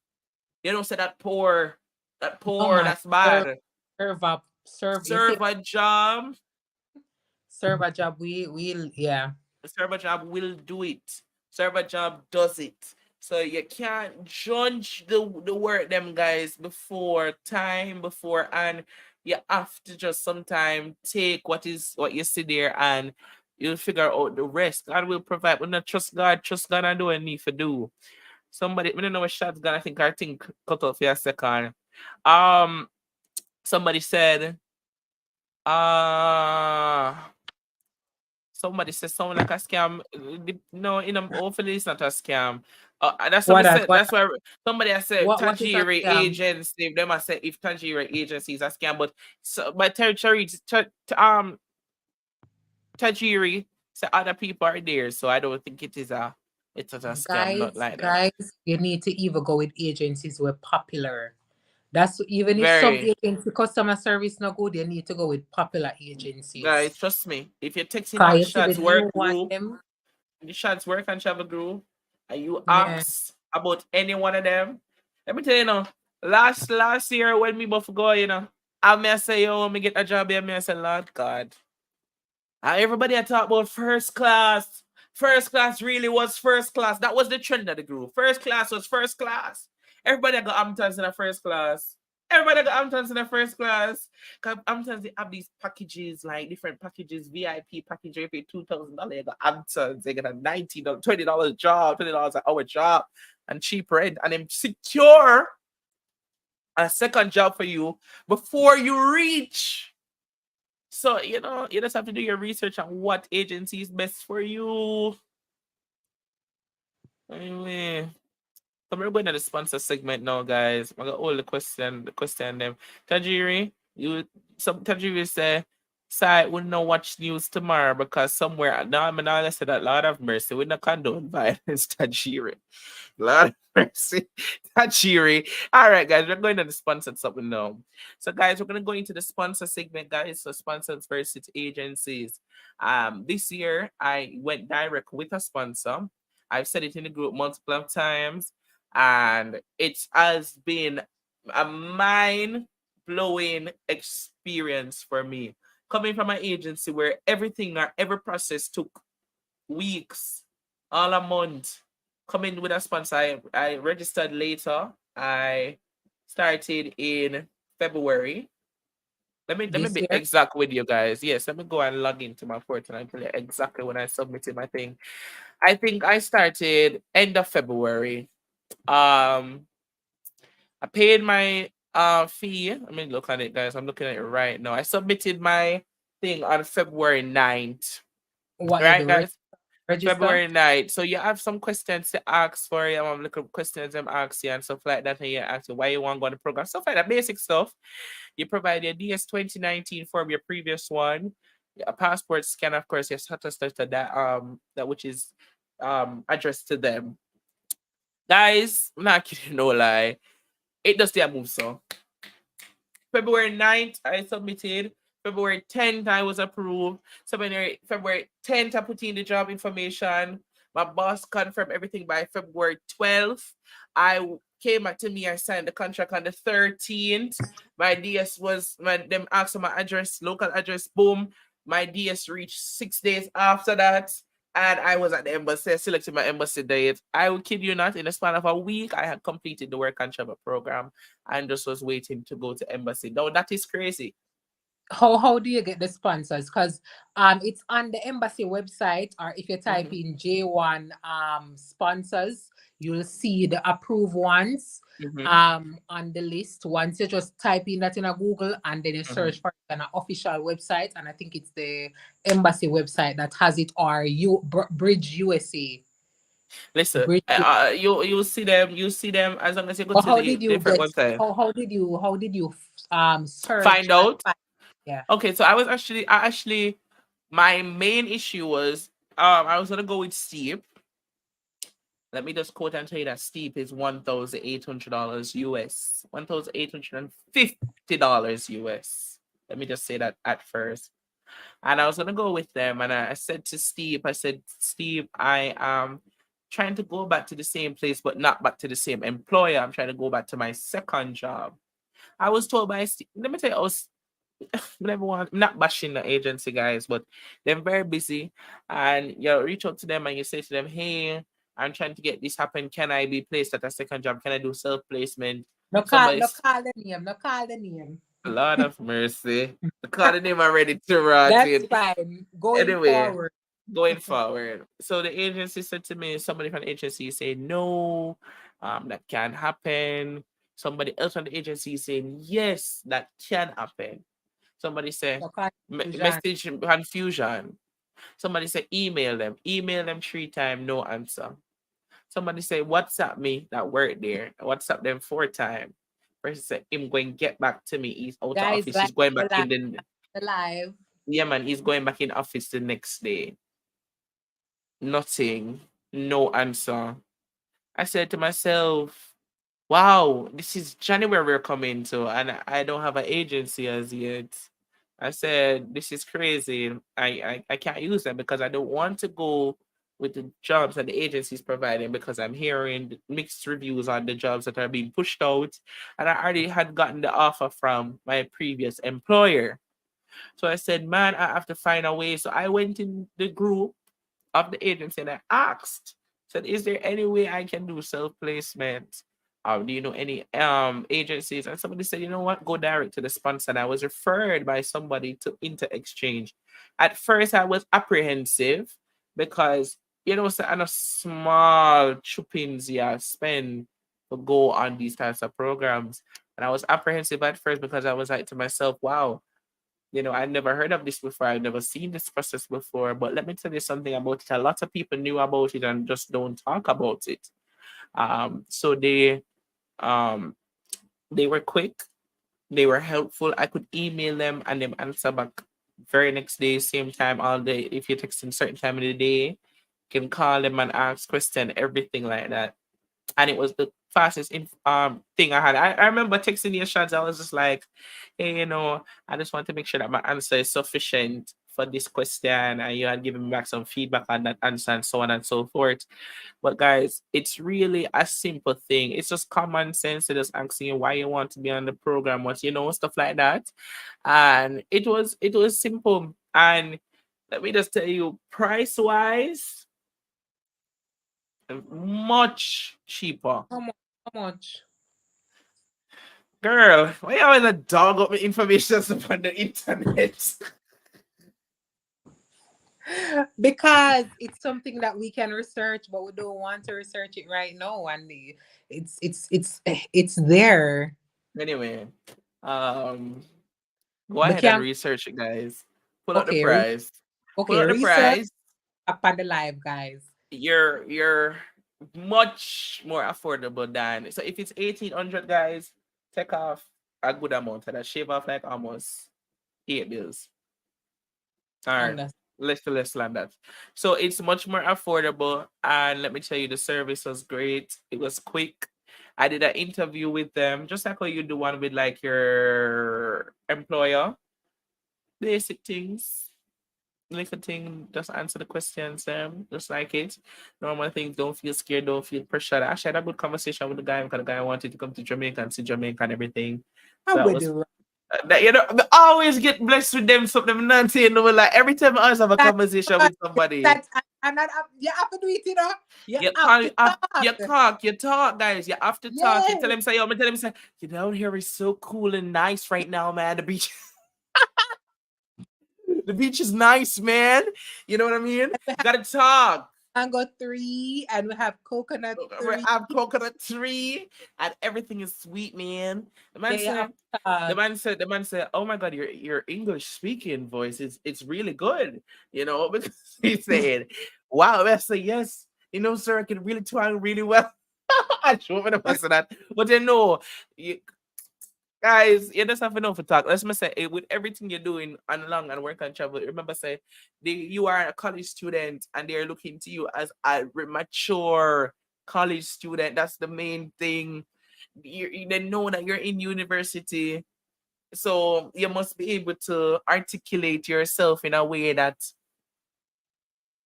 You don't say that poor. That
No
poor,
man,
that's bad.
you see,
Serve a job.
server job, we yeah.
The server job will do it. Server job does it. So you can't judge the work them guys before time before and you have to just sometime take what you see there and you'll figure out the rest. God will provide. When not trust God and do what you need to do. Somebody, I don't know what shot's gonna I think cut off for a second. Um somebody said, uh somebody says sound like a scam. No, hopefully it's not a scam. That's what I said.
What
That's why somebody I said
what is a
Tajiri
scam?
agency. Them I said if Tajiri agency is a scam, but so by territory, Tajiri, so other people are there, so I don't think it's not a scam, not like that.
Guys, you need to even go with agencies who are popular. That's even if some
Very
agency customer service not good, you need to go with popular
guys,
agencies.
trust me. If you're texting
Cause
on
you see the
Shots Work
new one
group,
them,
the Shots Work and Travel group, and you
yeah.
ask about any one of them, let me tell you now, last year when me both go, I may say, yo, me get a job here, me I say, Lord God. And everybody I talk about first class. First class really was first class. That was the trend of the group. First class was first class. Everybody got Amtons in a first class. Everybody got Hamptons in the first class. Cause Hamptons they have these packages, like different packages, VIP package. You pay $2,000. You got Hamptons. They got a $19, $20 job, $20 an hour job, and cheap rent, and then secure a second job for you before you reach. So you just have to do your research on what agency is best for you. Anyway. So we're going to the sponsor segment now, guys. I got all the question them. Tajiri, Tajiri say, "Side will not watch news tomorrow because somewhere now I'm not say that Lord of mercy. We not condone violence, Tajiri. Lord of mercy, Tajiri. All right, guys, we're going to the sponsored something now. So, guys, we're gonna go into the sponsor segment, guys. So, sponsors versus agencies. This year I went direct with a sponsor. I've said it in the group multiple of times, and it has been a mind blowing experience for me. Coming from an agency where everything or every process took weeks, all a month. Coming with a sponsor, I registered later. I started in February. Let me
this
be
year.
exact with you guys. Yes, let me go and log into my portal and tell you exactly when I submitted my thing. I think I started end of February. Um, I paid my fee. Let me look at it, guys. I'm looking at it right now. I submitted my thing on February 9th.
What you
Right,
do?
guys?
Register?
February 9th. So you have some questions to ask for you. I'm looking at questions I'm asking you and stuff like that. And you ask you why you want to go on the program. Stuff like that, basic stuff. You provide your DS 2019 form, your previous one, a passport scan, of course, your status to that which is addressed to them. Guys, I'm not kidding, no lie. It does their move so. February 9th, I submitted. February 10th, I was approved. February 10th, I put in the job information. My boss confirmed everything by February 12th. Came back to me, I signed the contract on the 13th. My DS them asked for my address, local address, boom. My DS reached 6 days after that. And I was at the embassy. I selected my embassy date. I will kid you not, in the span of a week, I had completed the work and travel program and just was waiting to go to embassy. Now that is crazy.
How do you get the sponsors? Because it's on the embassy website, or if you type
Mm-hmm,
in J1 sponsors, you'll see the approved ones
mm-hmm,
on the list. Once you just type in that in a Google and then you
mm-hmm.
search for it on an official website, and I think it's the embassy website that has it, or Bridge USA.
Listen,
Bridge.
you see them. You see them as long as you go
But
to
how
the
did you
different
get?
website.
How did you search
Find
and
out.
find? Yeah.
Okay, so I actually my main issue was I was gonna go with steep. Let me just quote and tell you that steep is $1,800 US, $1,850 US. Let me just say that at first. And I was gonna go with them, and I said to Steve, I said, Steve, I am trying to go back to the same place, but not back to the same employer. I'm trying to go back to my second job. I was told by Steve, let me tell you, I'm not bashing the agency guys, but they're very busy. And you reach out to them and you say to them, hey, I'm trying to get this happen. Can I be placed at a second job? Can I do self placement?
No call, no
Somebody's
call the name. No call the name.
a lot of mercy. The card name already to rot
That's
it.
fine. Going
Anyway,
forward.
going forward. So the agency said to me, somebody from the agency said, no, that can't happen. Somebody else from the agency saying, yes, that can happen. Somebody said,
No confusion.
message confusion. Somebody said, email them 3 times, no answer. Somebody say, WhatsApp me that work there. WhatsApp them 4 times. Person said, him going get back to me. He's out of
Guys,
office.
like
He's going
the
back
live.
in the
The live.
yeah man, he's going back in office the next day. Nothing. No answer. I said to myself, wow, this is January we're coming to, and I don't have an agency as yet. I said, this is crazy. I can't use them because I don't want to go with the jobs that the agency is providing because I'm hearing mixed reviews on the jobs that are being pushed out. And I already had gotten the offer from my previous employer. So I said, man, I have to find a way. So I went in the group of the agency and I asked, said, is there any way I can do self placement? Do you know any agencies? And somebody said, you know what, go direct to the sponsor. And I was referred by somebody to Inter Exchange. At first, I was apprehensive because so on a small chuppings spend to go on these types of programs. And I was apprehensive at first because I was like to myself, wow, I never heard of this before. I've never seen this process before. But let me tell you something about it. A lot of people knew about it and just don't talk about it. So um they were quick, they were helpful. I could email them and them answer back very next day, same time all day. If you text in certain time of the day, you can call them and ask question, everything like that. And it was the fastest thing I had. I remember texting your shots. I was just like, hey, I just want to make sure that my answer is sufficient for this question. And you had given me back some feedback on that answer and so on and so forth. But guys, it's really a simple thing. It's just common sense to just asking you why you want to be on the program, stuff like that. And it was simple. And let me just tell you, price wise, much cheaper.
How much? How much?
Girl, why you always a dog up my information on the internet?
Because it's something that we can research, but we don't want to research it right now. And it's there.
Anyway, um, go
We
ahead and
can
research it, guys. Pull up the
okay,
price. Pull
okay,
up the
research
price.
up on the live, guys.
You're much more affordable than, so if it's 1,800, guys, take off a good amount of that, shave off like almost 8 bills. Or
Understand.
less than that. So it's much more affordable. And let me tell you, the service was great. It was quick. I did an interview with them, just like how you do one with like your employer. Basic things. Little thing, just answer the questions, just like it. Normal things, don't feel scared, don't feel pressured. Actually, I had a good conversation with the guy because the guy wanted to come to Jamaica and see Jamaica and everything.
I'm
So it
with
was
you.
that, I always get blessed with them something not saying no, like every time I always have a
That,
conversation with somebody.
that I'm not. You have to do it. You
You
have
call
to
you
talk.
talk, you talk, guys. You have to talk. You tell
Yes.
him say, yo, me tell him say, you down here is so cool and nice right now, man. The beach the beach is nice, man. You know what I mean?
We have
Gotta talk.
mango 3, and we have coconut
We
3.
have coconut tree and everything is sweet, man. The
Yeah,
man
you have
said,
to talk.
oh my god, your English speaking voice is it's really good, because he said, wow, I said, yes, sir, I can really talk really well. I show me the person that, but you, guys, you just have to know for talk. Let's me say with everything you're doing on long and work and travel, remember say you are a college student and they're looking to you as a mature college student. That's the main thing. They know that you're in university. So you must be able to articulate yourself in a way that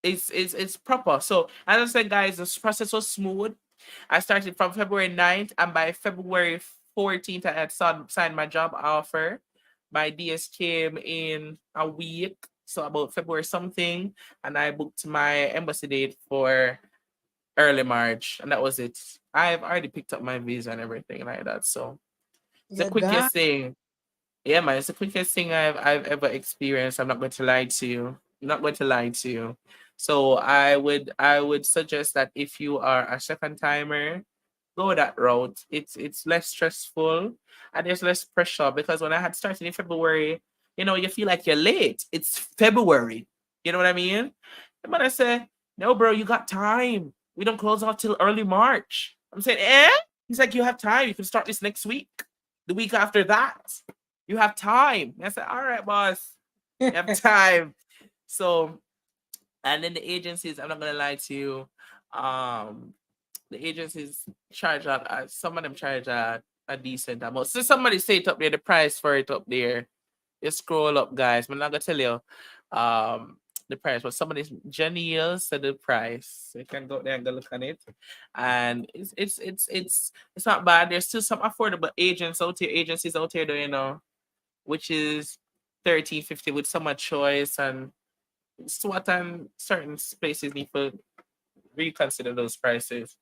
it's proper. So as I said, guys, this process was smooth. I started from February 9th, and by February 14th, I had signed my job offer. My DS came in a week, so about February something, and I booked my embassy date for early March, and that was it. I've already picked up my visa and everything like that, so it's the
You got
quickest thing. Yeah, man, it's the quickest thing I've ever experienced. I'm not going to lie to you. I'm not going to lie to you. So I would suggest that if you are a second timer, go that route. It's less stressful and there's less pressure because when I had started in February, you feel like you're late. It's February. You know what I mean? But I say, no, bro, you got time. We don't close out till early March. I'm saying, eh? He's like, you have time. You can start this next week. The week after that. You have time. I said, all right, boss. You have
it.
time. So, and then the agencies, I'm not gonna lie to you. The agencies charge out some of them charge a decent amount. So somebody say it up there, the price for it up there. You scroll up, guys. I'm not gonna tell you the price, but somebody Janelle said the price. So you can go there and go look at it. And it's not bad. There's still some affordable agencies out here though, which is 1350 with so much choice and SWAT and certain places need to reconsider those prices.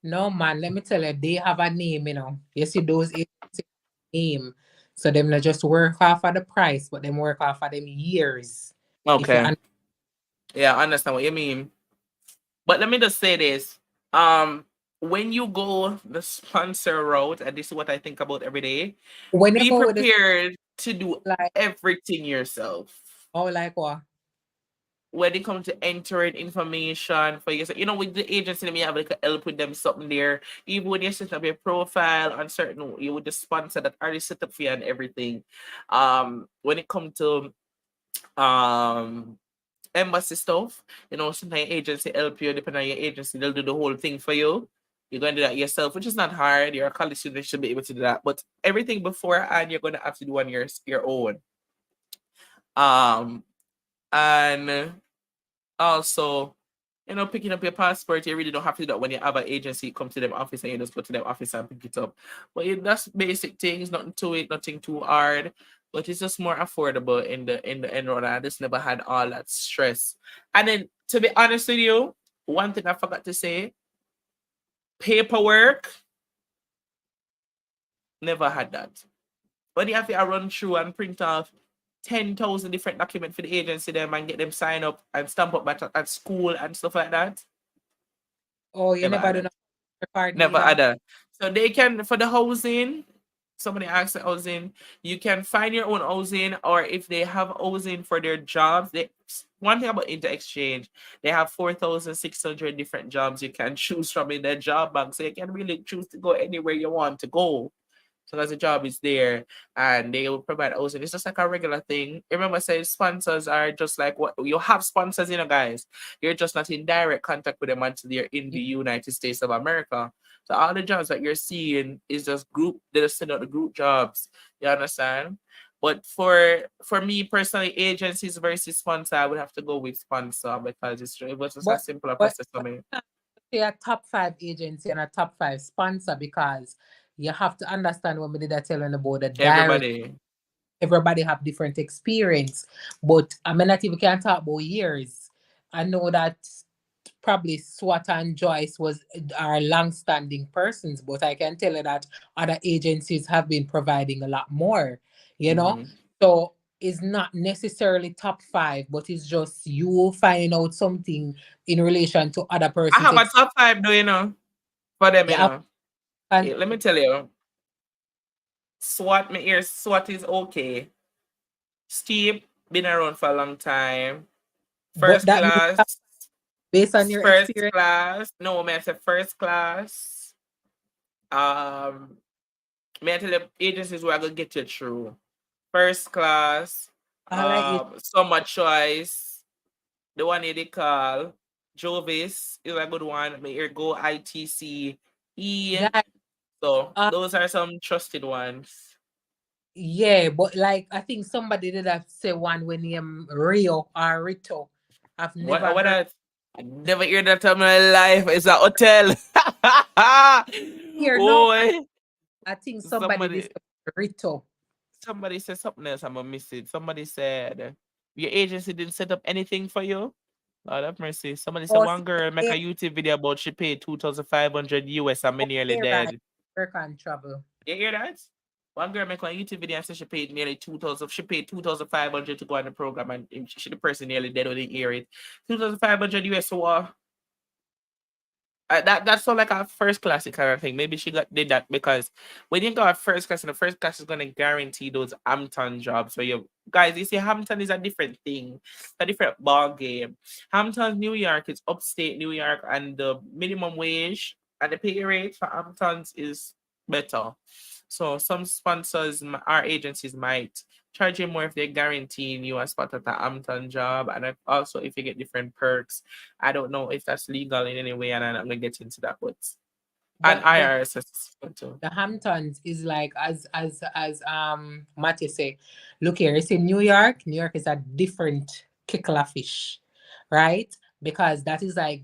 No man, let me tell you, they have a name, you know. You see those agencies name. So them not just work off of the price, but them work off of them years. If you
Okay. Yeah, I understand what you mean. But let me just say this. Um, when you go the sponsor route, and this is what I think about every day,
when you
be
go with this
prepared to do
like
everything yourself.
oh like what?
When it comes to entering information for yourself, with the agency, them, you have like a help with them something there. Even when you set up your profile on certain, you with the sponsor that already set up for you and everything. When it comes to um embassy stuff, sometimes your agency help you, depending on your agency, they'll do the whole thing for you. You're gonna do that yourself, which is not hard. You're a college student, you should be able to do that. But everything beforehand, you're gonna have to do on your own. Um, and also, picking up your passport, you really don't have to do that when you have an agency come to them office and you just go to them office and pick it up. But that's basic things, nothing to it, nothing too hard. But it's just more affordable in the end run. I just never had all that stress. And then to be honest with you, one thing I forgot to say, paperwork, never had that. When you have to run through and print off 10,000 different documents for the agency them and get them sign up and stamp up at school and stuff like that.
Oh, you
Never
never
had
do
it.
not record
Never
neither.
had that. So they can, for the housing, somebody asked the housing, you can find your own housing, or if they have housing for their jobs, one thing about Inter Exchange, they have 4,600 different jobs you can choose from in their job bank. So you can really choose to go anywhere you want to go. So as the job is there and they will provide housing. It's just like a regular thing. Remember, say sponsors are just like what you have sponsors, guys. You're just not in direct contact with them until you're in the United States of America. So all the jobs that you're seeing is just group, they just send out the group jobs. You understand? But for me personally, agencies versus sponsor, I would have to go with sponsor because it was just a
But
simpler
but
process for me.
say a top five agency and a top five sponsor because you have to understand what we did I tell you about the direct
Everybody.
everybody have different experience. But I mean not even can talk about years. I know that probably Swat and Joyce are long-standing persons, but I can tell you that other agencies have been providing a lot more, you know.
Mhm.
So it's not necessarily top five, but it's just you finding out something in relation to other
I
persons'
have a
experience.
top five, for them,
Yeah, and
Let me tell you, SWAT is okay. Steve, been around for a long time.
but
First
that means
class,
that based on your experience,
no, man, I say first class. Um, may I tell you, agencies where I gonna get you through. First class,
I like it.
summer choice, the one they call Jovis is a good one. May here go ITC E.
Guy,
So
uh,
those are some trusted ones.
yeah, but like I think somebody did have say one when name Rio or Rito. I've never
What
heard
I never hear that in my life. It's a hotel.
here now.
Oh, eh.
I think somebody
somebody
this Rito.
somebody said something else. I'm gonna miss it. Somebody said your agency didn't set up anything for you. Lord have mercy. Somebody said
Oh,
one
see,
girl make a YouTube video about she paid 2,500 US and me nearly
okay, right.
dead.
Work and travel.
You hear that? One girl make a YouTube video and said she paid nearly 2,000. She paid 2,500 to go on the program, and the person nearly dead when they hear it. 2,500 US. So that's so like a first class kind of thing. Maybe she did that because when you go at first class, and the first class is gonna guarantee those Hampton jobs. So you guys, you see, Hampton is a different thing, a different ball game. Hampton, New York, is upstate New York, and the minimum wage and the pay rate for Hamptons is better. So some sponsors, our agencies might charge you more if they're guaranteeing you a spot at the Hampton job, and also if you get different perks. I don't know if that's legal in any way, and I'm not gonna get into that, but and
But
IRS is good too.
the Hamptons is like as Matthew say, look here, it's in New York. New York is a different kickle of fish, right? Because that is like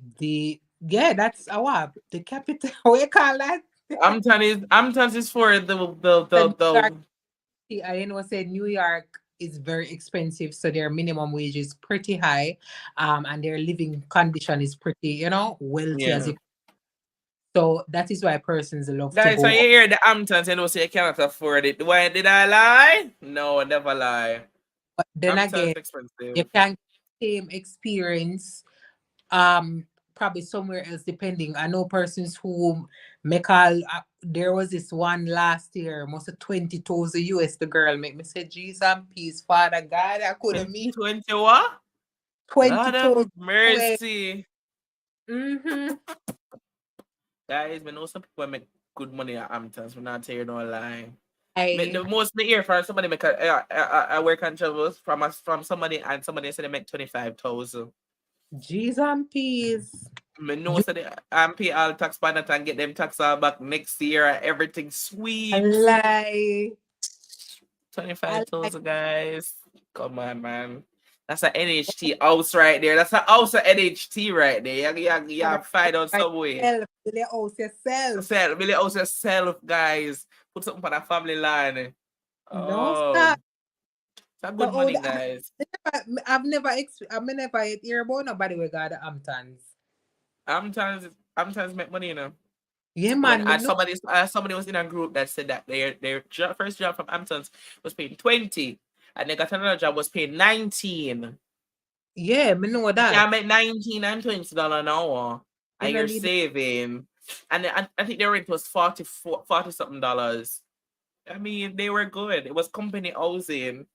that's our the capital. What you call that?
Hamptons is for
The New
the
York. I know say New York is very expensive, so their minimum wage is pretty high, and their living condition is pretty, wealthy as
yeah.
you. So that is why persons love to
Guys, so you
go.
hear the Hamptons, you know, say you cannot afford it. Why did I lie? No, I never lie.
But then
Hamptons
again, you
expensive.
can get the same experience probably somewhere else depending. I know persons who make all there was this one last year, must have 20,000 US the girl make me say, Jesus and peace, Father God, I could have meet
20 what? Lord of
20,000 US.
mercy.
Mm-hmm.
Guys, we know some people make good money at Hamptons. We're not telling you no lie.
I
The most me hear from somebody make a work and travels from somebody and somebody say they make 25,000.
Jesus and peace.
Me know
You
so they pay all tax by that and get them tax all back next year and everything
a
sweet.
lie. I like
25,000 guys. Come on, man. That's an NHT house right there. That's a house of NHT right there. You
Father
find out
by
some way.
yourself. Will you house yourself?
Sell, really house yourself, guys. Put something for the family line.
No,
Oh,
sir.
it's a
So
good
old.
money, guys.
I've never hear about nobody with got the Hamptons.
Sometimes make money, you know.
Yeah,
When
man. Me know.
somebody was in a group that said that their first job from Hamptons was paying 20, and they got another job was paying 19.
Yeah, me know
You
that.
can make 19 and $20 an hour,
You
and
don't
you're
need
saving. And I think their rate was 40 something dollars. I mean, they were good. It was company housing.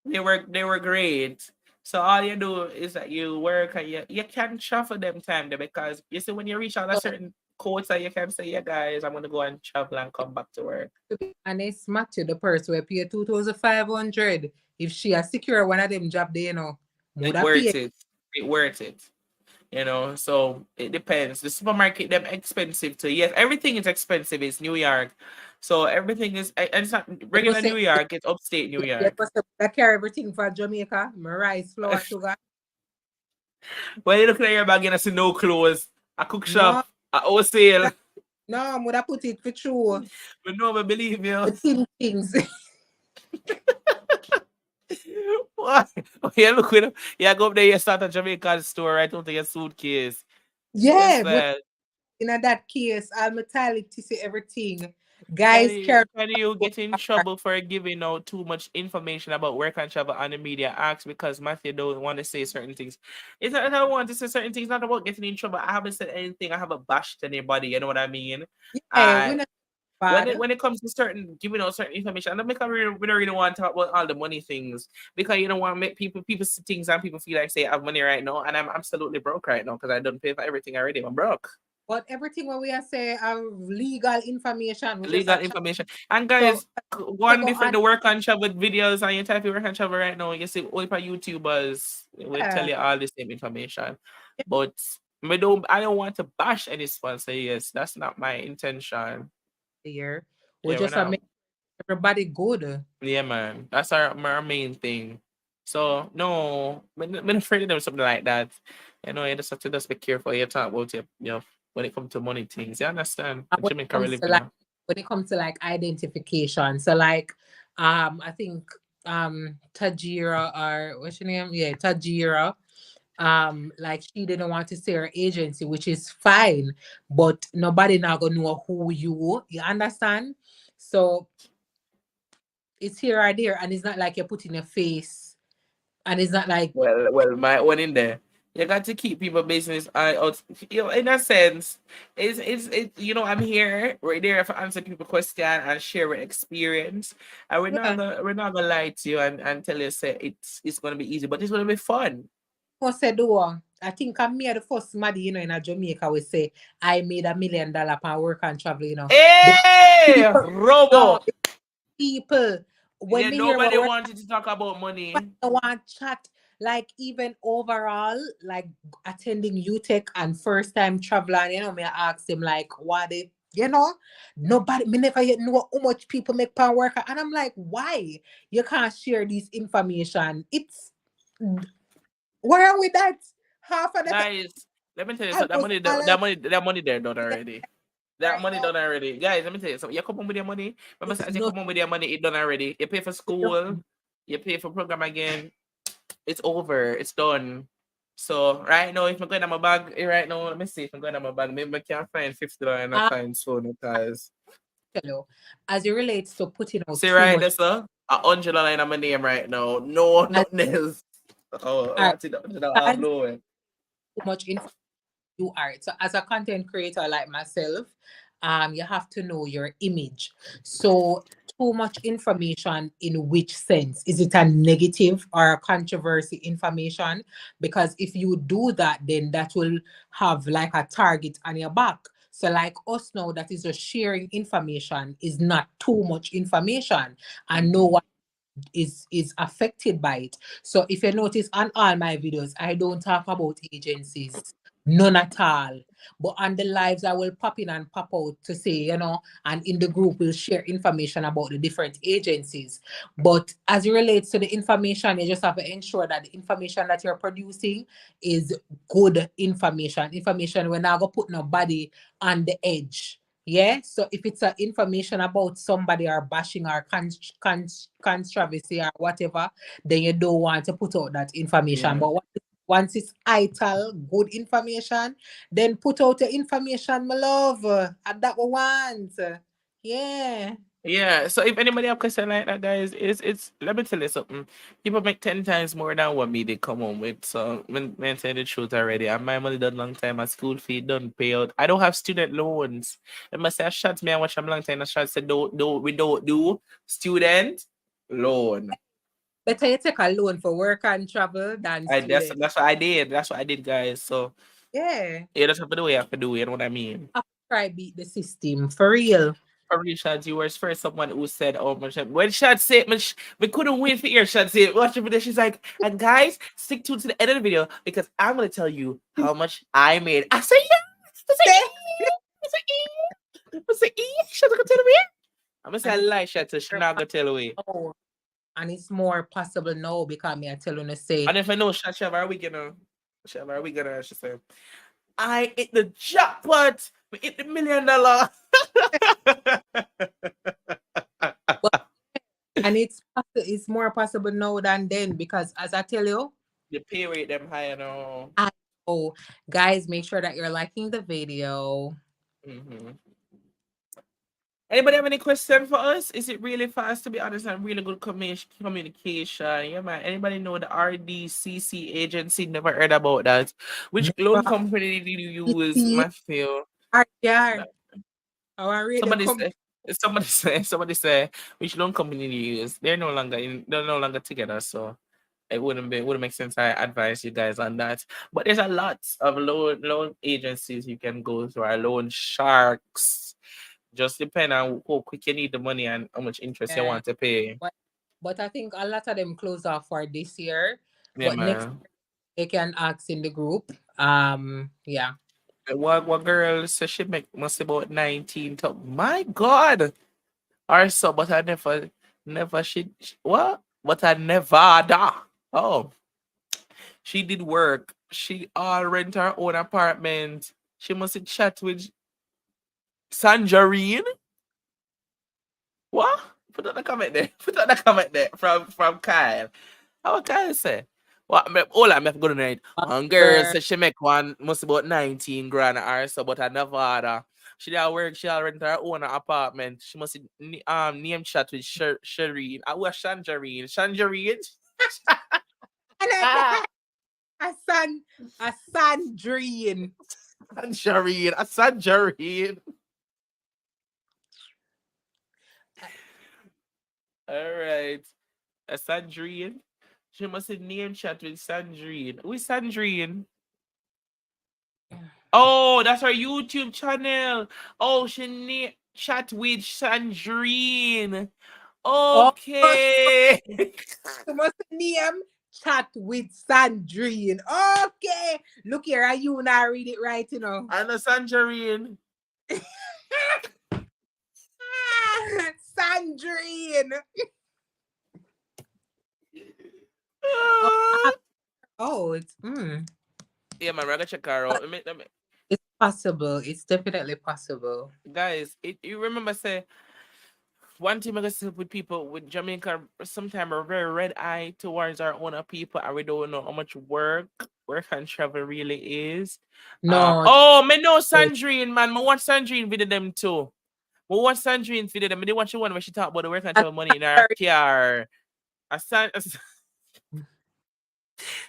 They were great. So all you do is that you work and you can shuffle them time there because you see when you reach out a
to
certain quota, you can say, yeah guys, I'm gonna go and travel and come back to work.
be honest, Matthew, the person will pay 2,500. If she has secure one of them job there, would
It
have
worth
paid.
it. It worth it. So it depends. The supermarket them expensive too. Yes, everything is expensive. It's New York, so everything is. And it's not
You go
regular
say,
New York. It's upstate New
you
York.
go say, I carry everything for Jamaica, my rice, flour, sugar.
When you look at your bag, you see no clothes, a cook shop,
No,
a wholesale.
no, I'm gonna put it for true.
But no, I believe you.
The thin things.
Why? Oh, yeah, look with him. Yeah, go up there. You start a Jamaican store right out of your suitcase. What's
Yeah, but
that?
in that case, all metallic to see everything.
Can
Guys
you
carry
can you get in trouble for giving out too much information about work and travel on the media acts because Matthew don't want to say certain things? It's not that I don't want to say certain things, not about getting in trouble. I haven't said anything, I haven't bashed anybody, you know what I mean?
yeah,
Uh
we're not
when
bad.
it when it comes to certain giving out certain information, I don't make we don't really want to talk about all the money things because you don't want to make people see things and people feel like say I have money right now and I'm absolutely broke right now because I don't pay for everything already. I'm broke.
But everything what we are say are legal information. We just
Legal
a chat.
information. And
So
guys, go
to
on
go
different
on.
the work and travel videos and you type in work and travel right now, you see all for YouTubers will tell
Yeah,
you all the same information. But I don't want to bash any sponsor, yes. That's not my intention.
here. We
Yeah, we're
just
not
make everybody good.
yeah man. That's our main thing. So no, I'm afraid of them something like that. You just have to just be careful you talk about it, when it comes to money things. You understand?
And
In Jamaica we live,
when it comes to like identification. So like I think Tajira or what's your name? Yeah, Tajira. Like she didn't want to say her agency, which is fine, but nobody now gonna know who you understand? So it's here or there, and it's not like you're putting your face, and it's not like
well, my one in there. You got to keep people business eye out. In a sense, I'm here right there to answer people question and share our experience. And
yeah,
we're not gonna lie to you and tell you say it's gonna be easy, but it's gonna be fun.
who said do I think I'm me the first Maddie, in a Jamaica we say I made $1 million per work and travel, The
Hey,
people no,
Robo.
the people when
Yeah,
me hear what
nobody
work
wanted to talk about money.
I want chat, like even overall, like attending UTech and first time traveler, me I ask him like what it, nobody, me never yet know how much people make per worker. And I'm like, why? You can't share this information. It's where are we that? Half of the
Guys, let me tell you something.
almost all of
That money there done
it
already. That
right
money
now.
done already. Guys, let me tell you something. You come home with your money. Remember,
It's
as you
not
come home with your money, it done already. You pay for school, you pay for program again. It's over. It's done. So right now, if I'm going to my bag, right now, let me see if I'm going to my bag. Maybe I can't find $50 and I
I
find so because
tell you, as it relates to putting out
see
too
right
much,
there, sir. $100 in my name right now. No,
as
nothing else. Oh,
are
what's it? I'm
too
blowing.
much you are. So as a content creator like myself, you have to know your image. So too much information in which sense? Is it a negative or a controversy information? Because if you do that, then that will have like a target on your back. So like us now, that is just sharing information is not too much information, and no
Mhm.
one is affected by it. So if you notice on all my videos, I don't talk about agencies, none at all. But on the lives, I will pop in and pop out to say, and in the group, we'll share information about the different agencies. But as it relates to the information, you just have to ensure that the information that you're producing is good information. Information we're not going to put nobody on the edge. Yeah. So if it's information about somebody or bashing or controversy or whatever, then you don't want to put out that information.
Yeah.
But once it's vital, good information, then put out the information, my love. And that we want. Yeah.
Yeah, so if anybody have question like that, guys, it's let me tell you something. People make 10 times more than what me they come home with. So when say the truth already, and my money done long time, my school fee done pay out. I don't have student loans. They must say I shot me and watch them long time. I shot said don't we don't do student loan.
Better you take a loan for work and travel than
I
student.
that's what I did. That's what I did, guys. So
Yeah.
yeah, that's what the way I have to do. You know what I mean?
Have to try beat the system for real.
Probably Shad, you were first someone who said, "Oh my Shad." When Shad said, we couldn't wait for hear Shad say, it. Watch the video. She's like, "And guys, stick to the end of the video because I'm gonna tell you how much I made." I said, "Yeah." I said, "Yeah." I said, "Yeah." I said, "Yeah." Shad's gonna tell me. I'm gonna say,
And
"I
it's
lie." Shad said, "She not gonna tell away."
more and it's more possible now because me I tell you to say
And if I know Shad, Shad, are we gonna? Shad, are we gonna? She said, "I hit the jackpot. We hit the $1 million."
but and it's more possible now than then because as I tell you,
The pay rate them higher now.
I oh guys make sure that you're liking the video.
Mhm. Anybody have any question for us? Is it really fast? To be honest, and really good communication. Yeah, man. Anybody know the RDCC agency? Never heard about that. Which loan
Never
company did you use,
see
Matthew?
RTR.
No.
Our radio
Somebody
company.
say. Somebody say. Which loan company do you use? They're no longer in. They're no longer together. So it wouldn't make sense. I advise you guys on that. But there's a lot of loan agencies you can go through. Our loan sharks. Just depend on how quick you need the money and how much interest you
Yeah.
want to pay.
But I think a lot of them close off for this year.
Yeah,
But next
man.
they can ask in the group. Yeah.
What girl says she make must about 19 to my God. Or so, but I never what? But I Nevada. Oh, she did work. She all rent her own apartment. She must chat with Sanjarine. What? Put on the comment there. Put on the comment there from Kyle. How Kyle say? What all I have good night. One girl
Girl.
said she make one must about 19 grand or so, but I Nevada. She did work, she rent her own apartment. She must name chat with Shireen. I was Shanjarine. Shanjarine.
And
Ah,
a sun, a sandrine.
Shanjarine. I said Jareen. All right. A Sandrine. She must have name chat with Sandrine. Who is Sandrine? Oh, that's her YouTube channel. Oh, she chat with Sandrine.
Oh,
Okay.
you must name chat with Sandrine. Okay. Look here, you now read it right,
I know Sandrine.
Sandrine. Oh,
Ah.
it's
Yeah, man, we're gonna check her out.
it's possible. It's definitely possible.
Guys, you remember say one thing I gonna say with people with Jamaica sometimes we're very red eye towards our own people and we don't know how much work work and travel really is.
No,
Oh, me know Sandrine, man. Me watch Sandrine video them too. Me watch Sandrine video them. Me dey watch the one where she talk about the work and
I'm
travel money in her
sorry.
car. A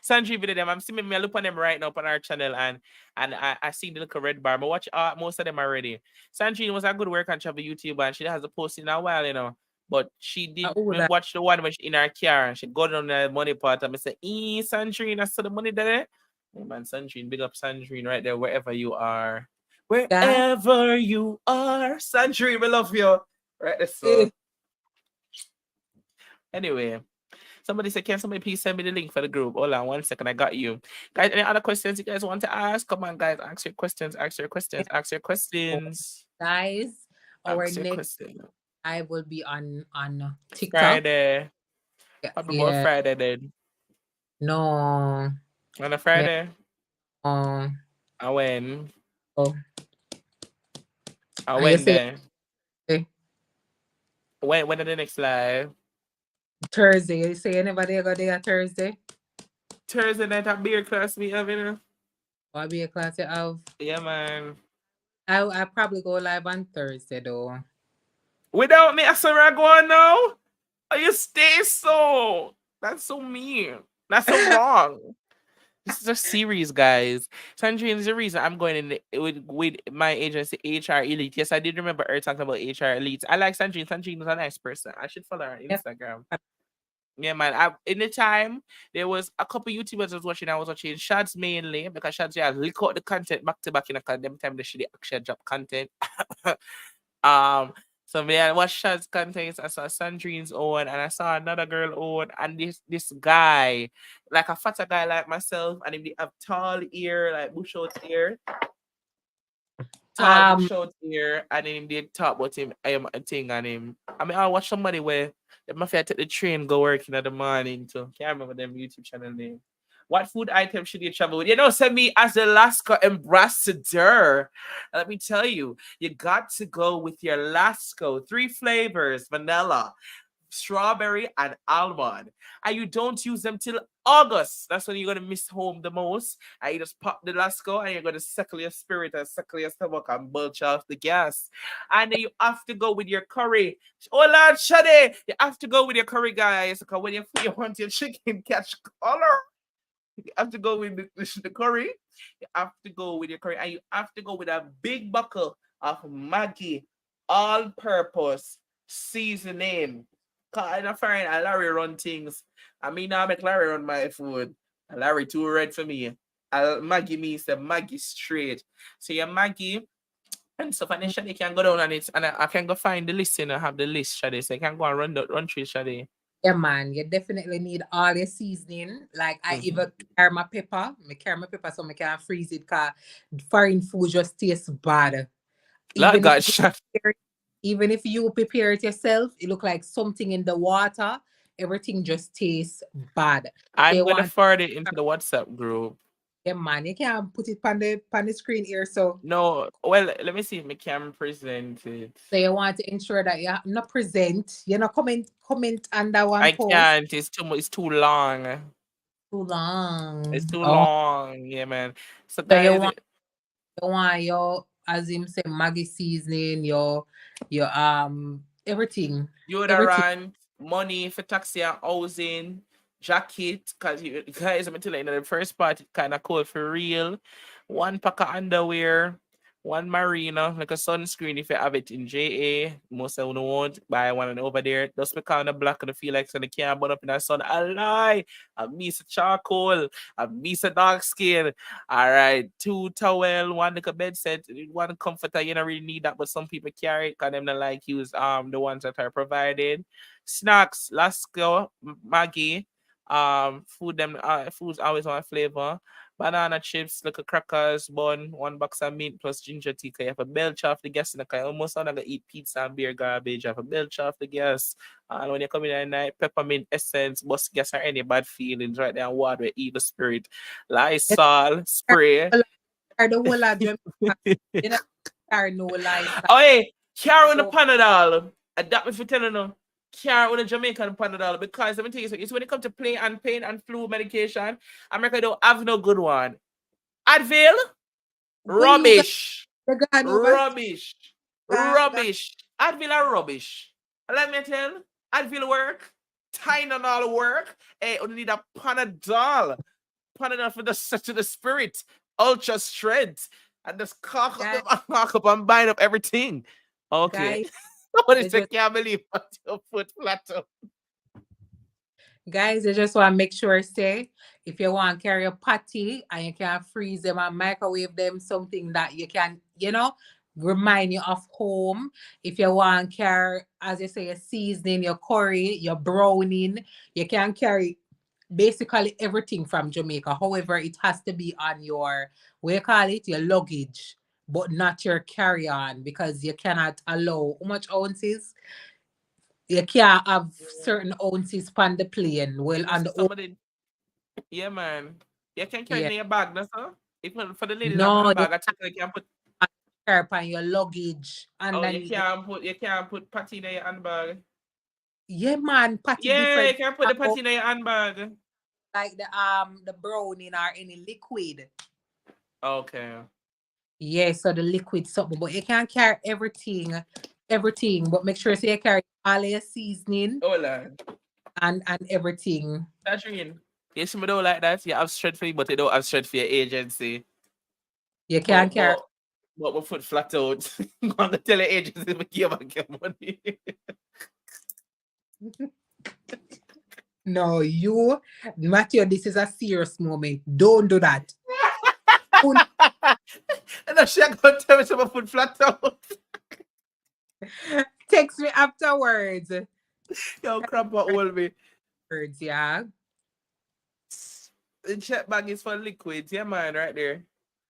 Sandrine video them. I'm seeing me I look on them right now on our channel and I see the little red bar. I watch most of them already. Sandrine was a good work and travel YouTuber and she hasn't posted in a while, you know. But she did
Oh,
me
that
watch the one when she in her car and she got on the money part and I say, Sandrine, I saw the money there. Hey man, Sandrine, big up Sandrine right there, wherever you are.
guy.
Wherever you are. Sandrine, we love you. Right there,
Eh,
so. Anyway, somebody said, can somebody please send me the link for the group? Hold on 1 second, I got you. Guys, any other questions you guys want to ask? Come on, guys, ask your questions, ask your questions, ask your questions.
Guys, our
Ask your
next
question.
live will be on TikTok.
Friday. Probably more
Yeah.
Friday then.
No.
On a
Me-
Friday?
Oh.
I when?
Oh.
I
And you
when
say
then?
eh,
When are the next live?
Thursday. You say anybody go there Thursday?
Thursday night at beer class we have, you know?
What be a class you have?
Yeah, man.
I probably go live on Thursday though.
Without me, I saw I go on now. Oh, you stay so. That's so mean. That's so wrong. This is a series, guys. Sandrine is the reason I'm going in with my agency, HR Elite. Yes, I did remember her talking about HR Elite. I like Sandrine. Sandrine is a nice person. I should follow her on
Yep.
Instagram. Yeah, man. In the time, there was a couple YouTubers I was watching. I was watching Shads mainly because Shads, yeah, lick out the content back to back in a them time they should actually drop content. Um, so me I watched Shad's content. I saw Sandrine's own, and I saw another girl own, and this guy, like a fatter guy like myself, and he have tall ear, like bush out ear, tall
Um
bush out ear, and then they talk about him. I am a thing on him. I mean, I watch somebody where they must take the train go working in the morning too. Can't remember them YouTube channel name. What food item should you travel with? You know, send me as the Alaska ambassador. Let me tell you, you got to go with your Lasco. 3 flavors: vanilla, strawberry, and almond. And you don't use them till August. That's when you're gonna miss home the most. And you just pop the Lasco and you're gonna suckle your spirit and suckle your stomach and belch off the gas. And then you have to go with your curry. Oh Lord Shaday, you have to go with your curry, guys. Because when you want your chicken catch color, you have to go with the curry. You have to go with your curry, and you have to go with a big buckle of Maggi all-purpose seasoning. Cause I'm not find a Larry run things. I mean, I make Larry run my food. A Larry too red for me. Maggi means the Maggi straight. So your Maggi and stuff, and then Shadi can go down on it, and I can go find the list, and I have the list, Shadi. So I can go and run through Shadi.
yeah man, you definitely need all your seasoning. Like I
Mm-hmm.
even carry my pepper. Me carry my pepper so I can freeze it cause foreign food just tastes bad.
Lord
Even if
God, shut.
even if you prepare it yourself, it look like something in the water. Everything just tastes bad. So
I'm
you
gonna
want
forward it into the WhatsApp group.
yeah, man. You can't put it on the screen here. So
No, well, let me see if I can present it.
you want to ensure that you not present. You not comment under one
I
post
can't. It's too. It's too long.
too
It's
long.
too
Oh,
long. Yeah, man. So,
so you
guys,
want your as him say Maggie seasoning, your everything. Everything.
deodorant, money for taxi and housing, jacket, because you guys, I'm telling you, the first part it kind of cold for real. 1 pack of underwear, one marina, like a sunscreen if you have it in JA. Most of them won't buy one and over there. Just because on the black and feel like so they can't burn up in the sun. I lie. I miss a charcoal. I miss a dark skin. All right, 2 towel, one like a bed set, one comforter. You don't really need that, but some people carry it because them not like use the ones that are provided. Snacks, Lasco, Maggie, food them foods always want flavor. Banana chips, like a crackers, bun, 1 box of meat plus ginger tea. 'Cause you have a belch off the gas in the car. Almost not gonna eat pizza and beer garbage. You have a belch off the gas. And when you come in at night, peppermint essence, bust gas or any bad feelings right there and water, eat the spirit. Lysol, spray.
Or the whole of Jamaica. You know, carry no lights.
Oh, hey, carry on the
So
Panadol. Adapt me for telling you. care with a Jamaican Panadol because let me tell you, it's when it comes to pain and flu medication, America don't have no good one. Advil,
But you got
rubbish.
the gun over
Rubbish.
that
Rubbish. Advil are rubbish. Let me tell you, Advil work. Tylenol work. Hey, you need a Panadol. Panadol for the set to the spirit. Ultra strength. And just cock up
guy,
them cock up and bind up everything. Okay.
guys,
Somebody
they
say
just
can't believe what your foot flat up.
guys, they just want to make sure say if you want to carry a patty and you can freeze them and microwave them, something that you can, remind you of home. If you want to carry, as you say, your seasoning, your curry, your browning, you can carry basically everything from Jamaica. However, it has to be on your, what you call it, your luggage, but not your carry-on because you cannot allow how much ounces? You can't have certain ounces on the plane. Well,
You know,
on
so
the
somebody, yeah, man. You can carry it
yeah.
in your bag, that's all. Even for the ladies have
No, you
handbag, I think they can put.
can't carry on your luggage
Oh, you
underneath.
can't put patty in your handbag.
Yeah, man, patty
Yeah, you
different
can put the patty in your handbag.
like the browning or any liquid.
Okay.
Yeah, so the liquid something, but you can't carry everything. But make sure so you carry all your seasoning
Hold on.
and everything.
Catherine, you see me don't like that. You have strength for you, but you don't have strength for your agency.
You
But
can't carry.
but but my foot flat out. I'm gonna tell the agency to give back your money.
No, you, Matthew, this is a serious moment. Don't do that. Don't
And then she gonna tell me to my foot flat out.
text me afterwards.
Yo, crap what hold me.
Words, yeah.
The check bag is for liquids, yeah man, right there.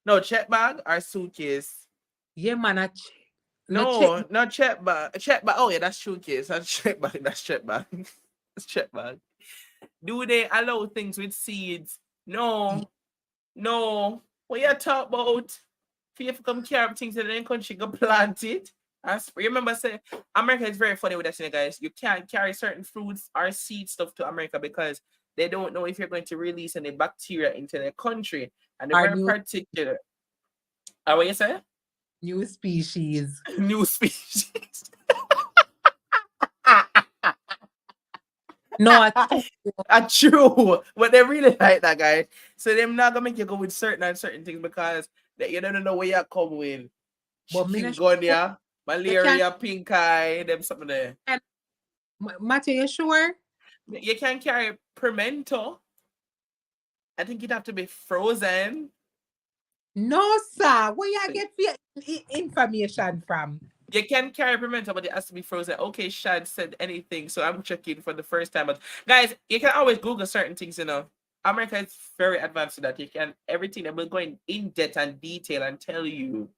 No, check bag or suitcase.
Yeah, man, no check.
No, not check bag. Check bag. Oh yeah, that's suitcase. That's check bag. That's check bag. That's check bag. Do they allow things with seeds? No, no. What you talk about? If you come carry up things in the country, go plant it. Remember, say America is very funny with that, guys. You can't carry certain fruits or seed stuff to America because they don't know if you're going to release any bacteria into their country, and they're
Our
very particular. What you say?
new species.
New species.
No, true.
True, but they really like that guy. So them not gonna make you go with certain things because you don't know where you come with.
But me not sure.
Chikungunya,
You can't,
malaria, pink eye, them something there.
Matthew, you sure?
You can carry pimento. I think it'd have to be frozen.
No, sir. Where you get your information from?
You can carry pimento, but it has to be frozen. Okay, Shad said anything, so I'm checking for the first time. But guys, you can always Google certain things, America is very advanced in that. You can everything that will go in depth and detail and tell you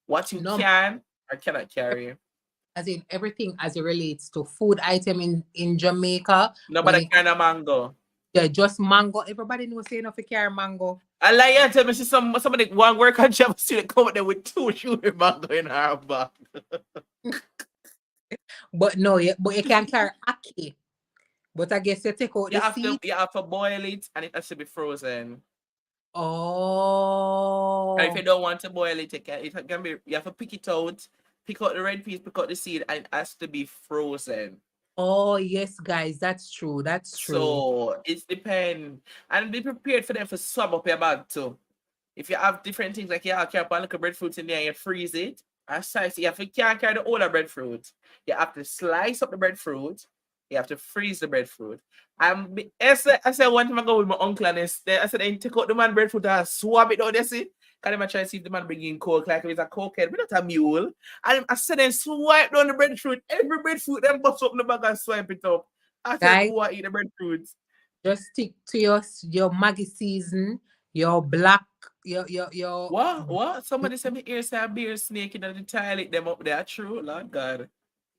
what you
No,
can or cannot carry.
as in everything as it relates to food item in Jamaica. When
Nobody
it
can a mango.
yeah, just mango. Everybody knows say enough to carry mango.
I like you tell me see somebody one work and job student come there with 2 sugar mango in her bag.
But no, but you can carry ackee. But I guess you take out the seed.
You have to boil it and it has to be frozen. And if
Oh,
you don't want to boil it, it can be you have to pick it out, pick out the red piece, pick out the seed, and it has to be frozen.
oh yes, guys, that's true. That's true.
So it depends. And be prepared for them to swab up your bag too. If you have different things like you have carry a little breadfruit in there and you freeze it, if you can't carry the older breadfruit, you have to slice up the breadfruit, you have to freeze the breadfruit. I said one time I go with my uncle and I said, then take out the man breadfruit and swab it out, you see? Because I try to see if the man bringing coke, like if it's a cokehead, but not a mule. And I said, then swipe down the breadfruit. Every breadfruit, then bust up in the bag and swipe it up. I said,
Guys,
go and eat the breadfruit.
just stick to your Maggie season, your black, your
What? Somebody said me ears say a beer snake in the toilet them up there. True, Lord God.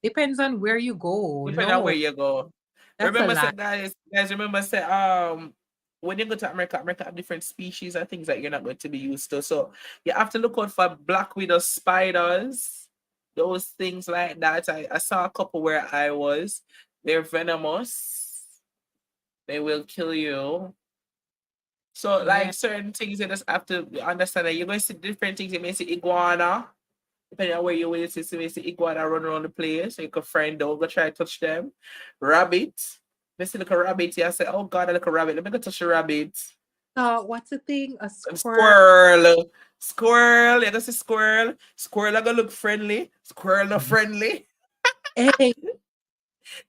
depends on where you go.
Depending on where
No,
you go.
that's a
Remember, say
lie.
guys, remember, say when you go to America have different species and things that you're not going to be used to. So you have to look out for black widow spiders, those things like that. I saw a couple where I was. They're venomous. They will kill you. So,
Yeah.
like certain things, you just have to understand that you're going to see different things. You may see iguana, depending on where you will see. So you may see iguana run around the place, so you can find out, go try to touch them. Rabbit. You see like a rabbit, you say, oh God, I look a rabbit. Let me go touch a rabbit.
What's the thing? A
And
squirrel.
squirrel. Squirrel. You go see squirrel. Squirrel are gonna look friendly. Squirrel not friendly.
Hey,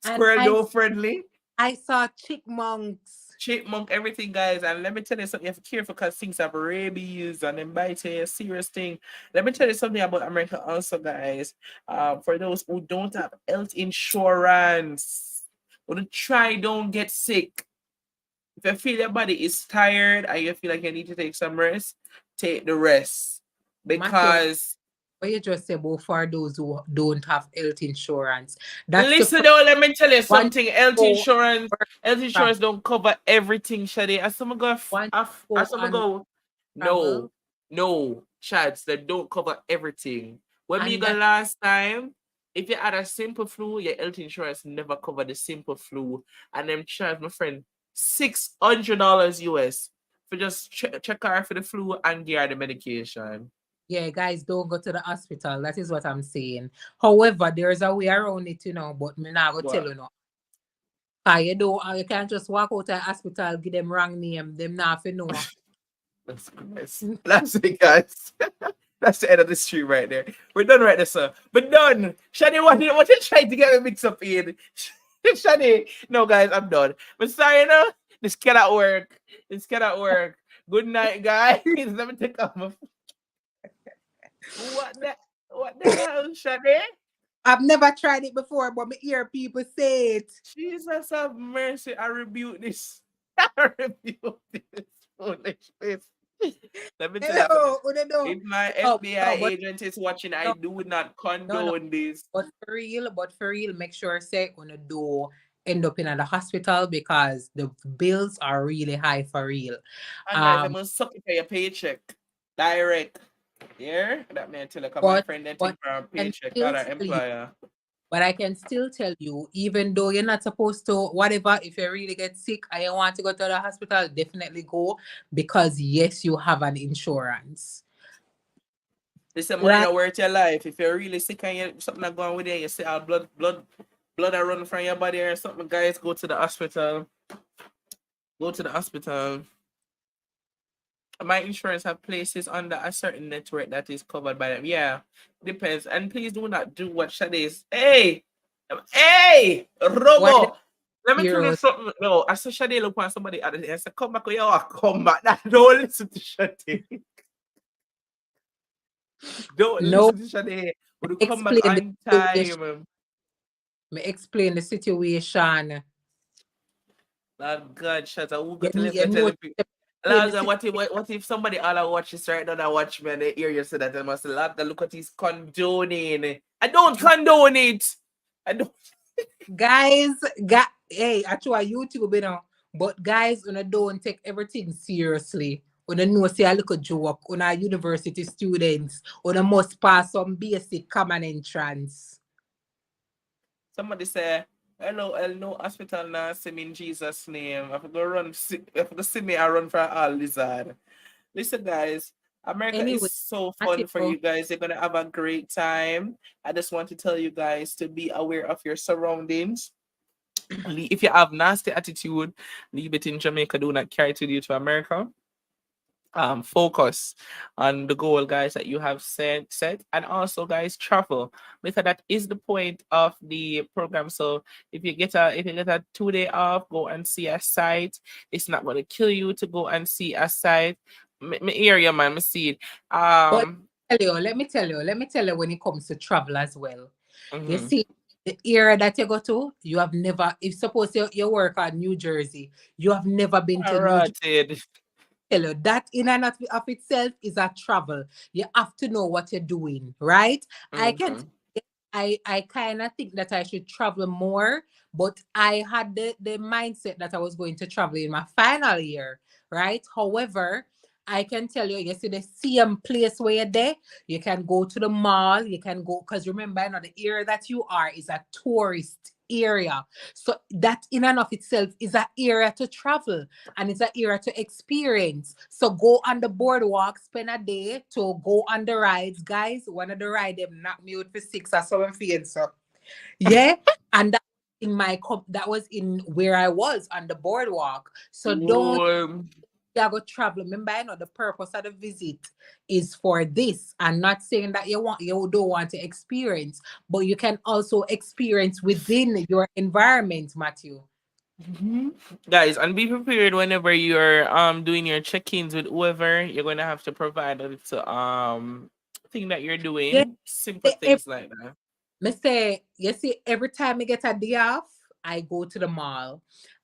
and
Squirrel no friendly.
I saw chipmunks.
Chipmunk, everything, guys. And let me tell you something, you have to be careful because things have rabies and then bite you, a serious thing. Let me tell you something about America also, guys. For those who don't have health insurance, don't try, don't get sick. If you feel your body is tired and you feel like you need to take some rest, take the rest.
Matter
Because
what you just said about for those who don't have health insurance. That's the
listen
first
though, let me tell you
one
something. Health
go
insurance,
for
health
travel.
insurance don't cover everything, Shade. As some go,
One
as
go
some
and
go,
travel.
no, no, Chads, they don't cover everything. When me
And
go
that,
last time, if you had a simple flu, your health insurance never covered the simple flu, and them charge my friend $600 US for just check her for the flu and give her the medication.
yeah, guys, don't go to the hospital. That is what I'm saying. However, there's a way around it, but me not go tell
What?
you no. Cause you can't just walk out of the hospital, give them wrong name, them not for know.
That's nice. That's it, guys. That's the end of the stream right there. We're done right there, sir. But done. Shani, what you trying to get me mixed up in? Shani, no, guys, I'm done. But sorry, no, this cannot work. This cannot work. Good night, guys. Let me take off my. What the? What the hell, Shani?
I've never tried it before, but me hear people say it.
Jesus have mercy. I rebuke this. I rebuke this foolishness. Let me tell you something.
Hello, no,
If my
no,
FBI
no, but
agent is watching, I
no,
do not
no.
condone this.
But for real, make sure say on the door end up in the hospital because the bills are really high for real.
And guys, I'm
Um,
gonna suck it for your paycheck. Direct. Yeah? That man tell you, come my
but
friend then
but
take for a
I can
paycheck,
still
not an
tell you,
employer.
but I can still tell you, even though you're not supposed to, whatever, if you really get sick and you want to go to the hospital, definitely go because yes, you have an insurance.
Listen, money
Right?
not worth your life. If you're really sick and you something not going with you, you see our blood are running from your body or something, guys, go to the hospital. Go to the hospital. My insurance have places under a certain network that is covered by them. Yeah, depends. And please do not do what Shaday is. Hey,
Why the
Robo. Let me tell you
heroes?
something. No, I saw Shaday look on somebody other day. I said, come back, yo, come back. Don't listen to Shaday. Don't
No,
listen to Shaday. Would you come back
explain the
on
situation.
time?
Me explain the situation.
Lord God, shut up. Who go
You
tell
need,
him,
you
go tell
know,
him.
explain the
Lord,
situation.
what if somebody all I watch this right now that watch me and they hear you say that they must say, Lord, look what he's condoning. I don't condone it. I don't.
Guys, hey, actually YouTube, but guys, don't take everything seriously. Una know say a little joke. Una university students. Una must pass some basic common entrance.
Somebody say, hello, no hospital now, see me in Jesus' name. I have to run, if you see me, I run for all lizard. Listen, guys, America is
Anyway,
so fun for
Mateo,
you guys. You're gonna have a great time. I just want to tell you guys to be aware of your surroundings. If you have nasty attitude, leave it in Jamaica. Do not carry it with you to America. Focus on the goal, guys, that you have set, and also, guys, travel because that is the point of the program. So if you get a 2 day off, go and see a site. It's not going to kill you to go and see a site. Me hear you, man. Me see it.
but let me tell you when it comes to travel as well. You
Mhm.
see, the area that you go to, you have never, if suppose you work at New Jersey, you have never been to New Jersey.
Alrighted.
Tell you that in and of itself is a travel. You have to know what you're doing, right? I can
Mhm.
I kind of think that I should travel more, but I had the mindset that I was going to travel in my final year, right? However, I can tell you, you see the same place where you're there, you can go to the mall, you can go, because remember, the area that you are is a tourist area. So that in and of itself is an area to travel and it's an area to experience. So go on the boardwalk, spend a day to go on the rides. Guys, one of the ride them knocked me out for 6 or 7 feet. So yeah. And that in that was in where I was on the boardwalk. So don't
Whoa.
you go travel. Remember, I know the purpose of the visit is for this. I'm not saying that you don't want to experience, but you can also experience within your environment, Matthew.
Mhm. Guys, and be prepared whenever you're doing your check-ins with whoever you're gonna have to provide a little thing that you're
Yeah,
doing. Simple things like that.
me say, you see, every time I get a day off, I go to the mall.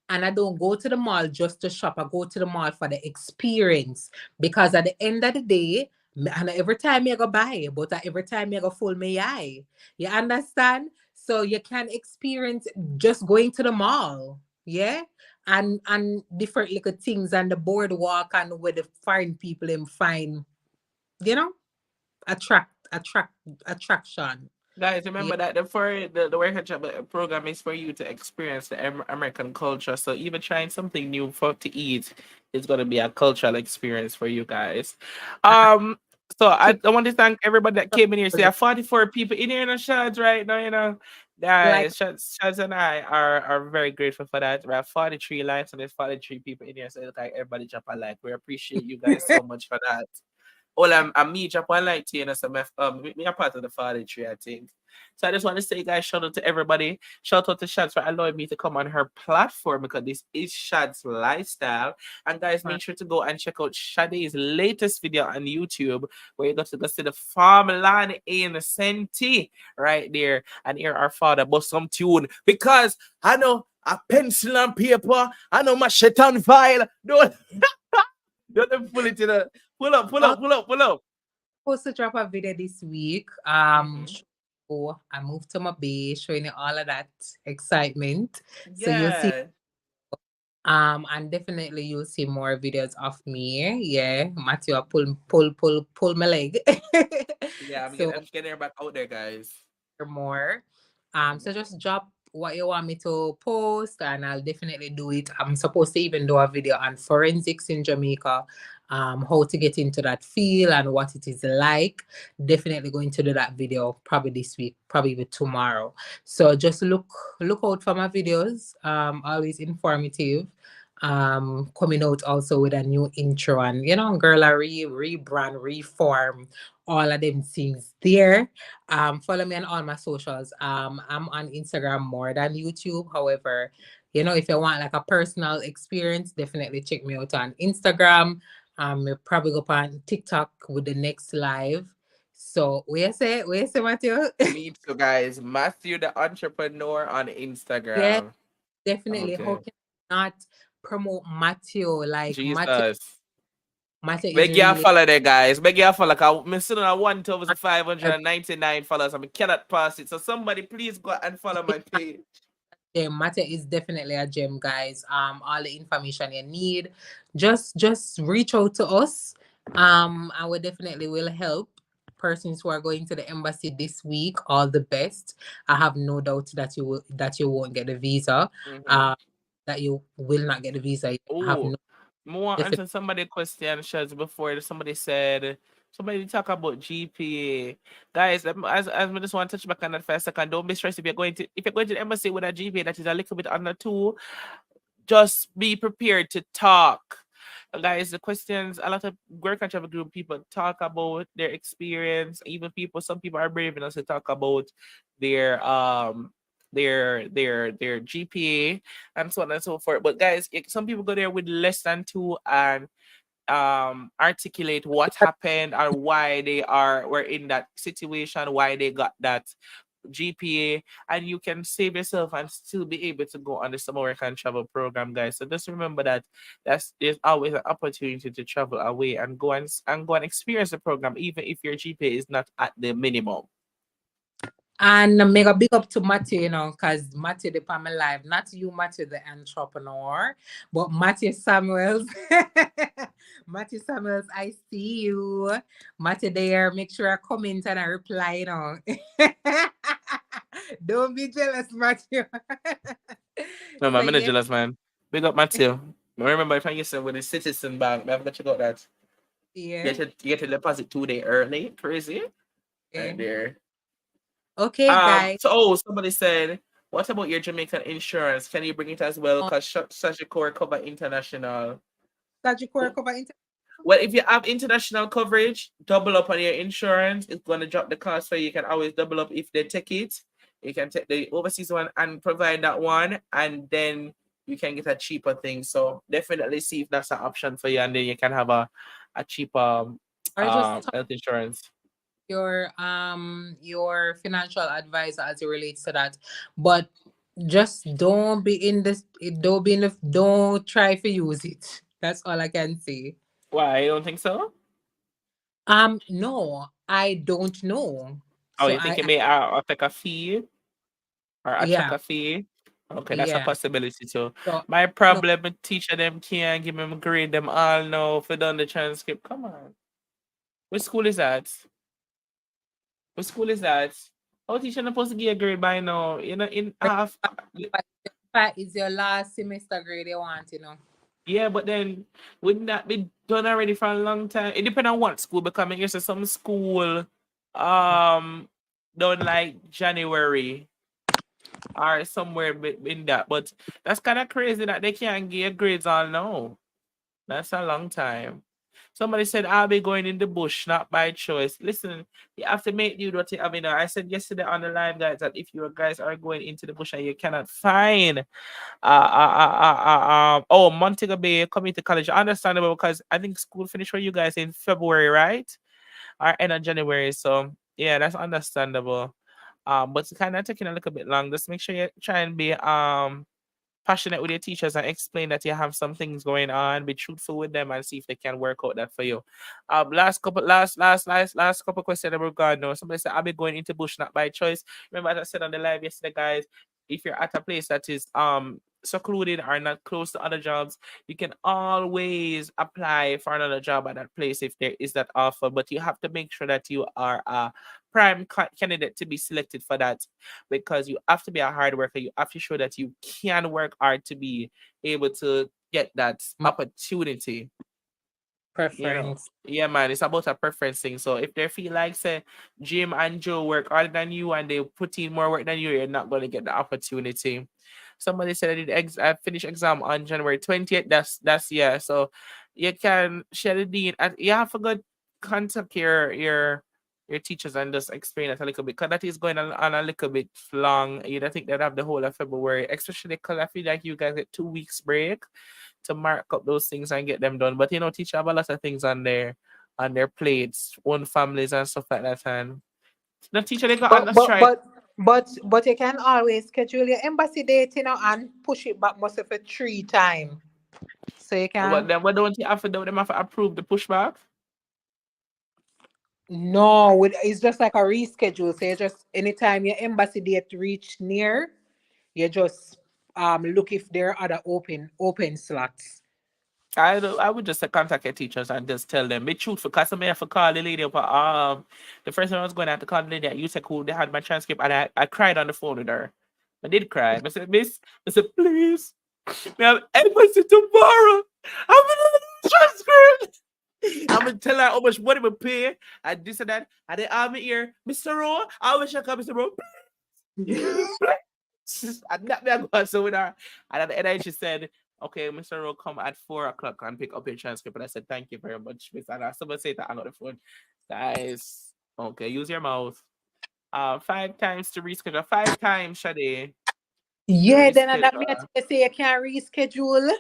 And I don't go to the mall just to shop. I go to the mall for the experience. Because at the end of the day, and every time you go buy, but every time you go full me eye. You understand? So you can experience just going to the mall. Yeah. And different little things on the boardwalk and where the foreign people them find, you know, attraction.
Guys,
Yeah.
remember that the work and travel program is for you to experience the American culture. So even trying something new for to eat is gonna be a cultural experience for you guys.
I
Um, so
keep
I want to thank everybody that came in here. See, I have 44 people in here in the shots right now.
like
Guys, Shads and I are very grateful for that. We have 43 likes and there's 43 people in here. So it look like everybody drop a like. We appreciate you guys so much for that. Well, I'm me drop one like to you, and some me a part of the father tree, I think. So I just want to say, guys, shout out to everybody. Shout out to Shads for allowing me to come on her platform because this is Shad's lifestyle. And guys, make sure to go and check out Shaday's latest video on YouTube, where you got to go see the farmland in Senti right there. And hear our father bust some tune because I know a pencil and paper, I know my shit on file. Don't pull it in a pull up, pull
I'm
up, pull up, pull up.
supposed to drop a video this week.
Mhm.
So I moved to my base, showing you all of that excitement. So you'll see
Yeah,
and definitely you'll see more videos of me. Yeah. Matthew pull my leg.
yeah.
So
I'm getting her back out there, guys.
more.
Mhm.
So just drop what you want me to post, and I'll definitely do it. I'm supposed to even do a video on forensics in Jamaica, how to get into that field and what it is like. Definitely going to do that video probably this week, probably even tomorrow. So just look out for my videos. Always informative. Coming out also with a new intro and girl, I rebrand, reform, all of them things there. Follow me on all my socials. I'm on Instagram more than YouTube. However, if you want like a personal experience, definitely check me out on Instagram. You'll probably go up on TikTok with the next live. So where you say, Matthew?
Me too, guys. Matthew the entrepreneur on
Yeah,
Instagram.
definitely. How
Okay.
can I not promote Matthew? Like
Jesus.
Matthew is
Beg y'all
really
follow there, guys. Beg y'all follow. Cause I'm sitting at 1,599 followers. I cannot pass it. So somebody please go and follow my page.
gem. Mate is definitely a gem, guys. All the information you need, just reach out to us. And we definitely will help persons who are going to the embassy this week. All the best. I have no doubt that you won't get the visa.
Mm-hmm.
Uh, that you will not get the visa. I have
Oh,
no
more
definitely.
answer somebody question shows before somebody said somebody talk about GPA. Guys, as we just want to touch back on that for a second. Don't be stressed if you're going to the embassy with a GPA that is a little bit under two, just be prepared to talk. Guys, the questions a lot of work and travel group people talk about their experience. Even some people are brave enough to talk about their their GPA and so on and so forth. But guys, some people go there with less than two and articulate what happened or why were in that situation, why they got that GPA, and you can save yourself and still be able to go on the summer work and travel program, guys. So just remember that there's always an opportunity to travel away and go and experience the program, even if your GPA is not at the minimum.
And mega big up to Matthew, because Matthew the Palmer Live, not you, Matthew the entrepreneur, but Matthew Samuels. Matthew Samuels, I see you. Matthew there, make sure I comment and I reply, Don't be jealous, Matthew.
No,
So
man, I'm not
yeah,
jealous, man. Big up Matthew. Remember, if I used to with the Citizen Bank, I have to check out that.
yeah.
You get a deposit 2 day early. Crazy. Right
Okay.
there.
Okay, guys.
So somebody said, what about your Jamaican insurance? Can you bring it as well?
Um,
Because Sagicor cover international.
Statutory cover inter-
Well, if you have international coverage, double up on your insurance. It's gonna drop the cost for you. You can always double up if they take it. You can take the overseas one and provide that one, and then you can get a cheaper thing. So definitely see if that's an option for you, and then you can have a cheaper
or just talk
health insurance.
your financial advisor as it relates to that. But just don't be in this don't be in the don't try to use it. That's all I can say.
Why? You don't think so?
No, I don't know.
Oh,
So
you think it may affect a fee or attract
yeah,
a fee? Okay, that's a
yeah.
possibility too.
So
My
no,
problem with teacher them can't give them grade them all now for done the transcript. Come on. Which school is that? What school is that? How teacher not supposed to give a grade by now? You know, in half.
is your last semester grade you want, you know.
Yeah, but then wouldn't that be done already for a long time? It depends on what school. Because I guess some school done like January or somewhere in that. But that's kind of crazy that they can't give grades all now. That's a long time. Somebody said, I'll be going in the bush, not by choice. Listen, you have to make do what you have. I said yesterday on the live, guys, that if you guys are going into the bush and you cannot find Montego Bay Community College, understandable because I think school finished for you guys in February, right? Or end of January. So yeah, that's understandable. But it's kind of taking a little bit long. Just make sure you try and be passionate with your teachers and explain that you have some things going on. Be truthful with them and see if they can work out that for you. Last couple questions that we're going now. Somebody said I'll be going into bush not by choice. Remember as I said on the live yesterday, guys, if you're at a place that is secluded or not close to other jobs, you can always apply for another job at that place if there is that offer. But you have to make sure that you are a prime candidate to be selected for that because you have to be a hard worker. You have to show that you can work hard to be able to get that
My
opportunity.
preference.
Yeah, man, it's about a preference thing. So if they feel like say Jim and Joe work harder than you and they put in more work than you, you're not gonna get the opportunity. Somebody said I finished exam on January 20th. That's yeah. So you can share the dean and you have to go contact your teachers and just explain it a little bit because that is going on a little bit long. You don't think they'd have the whole of February, especially because I feel like you guys get 2 weeks break to mark up those things and get them done. But teacher have a lot of things on their plates, own families and stuff like that. And the teacher they got on
But
a
but
strike.
but but you can always schedule your embassy date, and push it back most of it 3 times. So you
But
can
then what don't you have to do? Them have to approve the pushback.
no, it's just like a reschedule. So you just anytime your embassy date reach near, you just look if there are other open slots.
I would just contact your teachers and just tell them be truthful. Cause I may have to call the lady up. The first time I was going to have to call the lady at UTEC who they had my transcript and I cried on the phone with her. I did cry. I said, Miss, I said, please, we have embassy tomorrow. I'm gonna transcript. I'm gonna tell her how much money we pay and this and that. And they have me here, Mr. Rowe. I wish I could, Mr. Rowe. And that me I go so with her. And at the end she said, okay, Mr. Rowe, come at 4 o'clock and pick up your transcript. And I said, thank you very much, Miss. And I someone say that I got the phone. Guys, okay, use your mouth. 5 times to reschedule. 5 times, Shaday, to
Yeah, then that means
reschedule.
you say you can reschedule.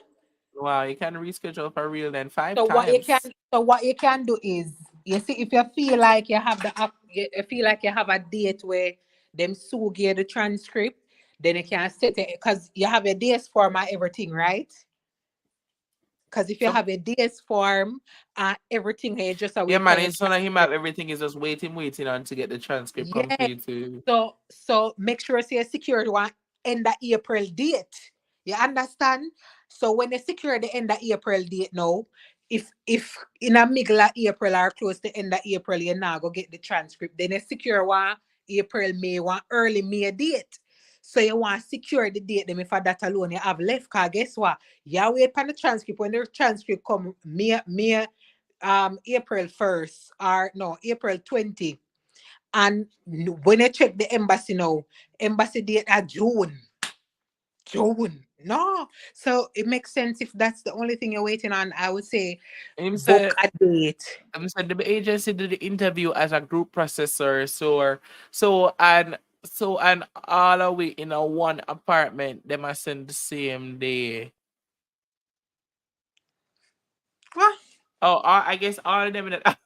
Wow, you can reschedule for real then five
So what you can
times.
so what you can do is you see if you feel like you have you feel like you have a date where them so get the transcript, then you can set it because you have a DS form and everything, right? Because if you
So
have a DS form and everything, you just
yeah,
wait for
man,
your
it's not like him have
transcript.
everything is just waiting on to get the transcript
Yeah.
completed.
So make sure say you secure the one end of April date. You understand? So when you secure the end of April date now, if in a middle of April or close to end of April, you now go get the transcript. Then you secure one April, May, one early May date. So you want to secure the date them if for that alone you have left. Cause guess what? You wait for the transcript. When the transcript come April 1st or no April 20. And when I check the embassy now, embassy date are June. June. No. So it makes sense if that's the only thing you're waiting on. I would say
Him
book
say
a date.
said the agency did the interview as a group processor, so and all the way in a one apartment, they must send the same day.
What?
Oh, I guess all of them in the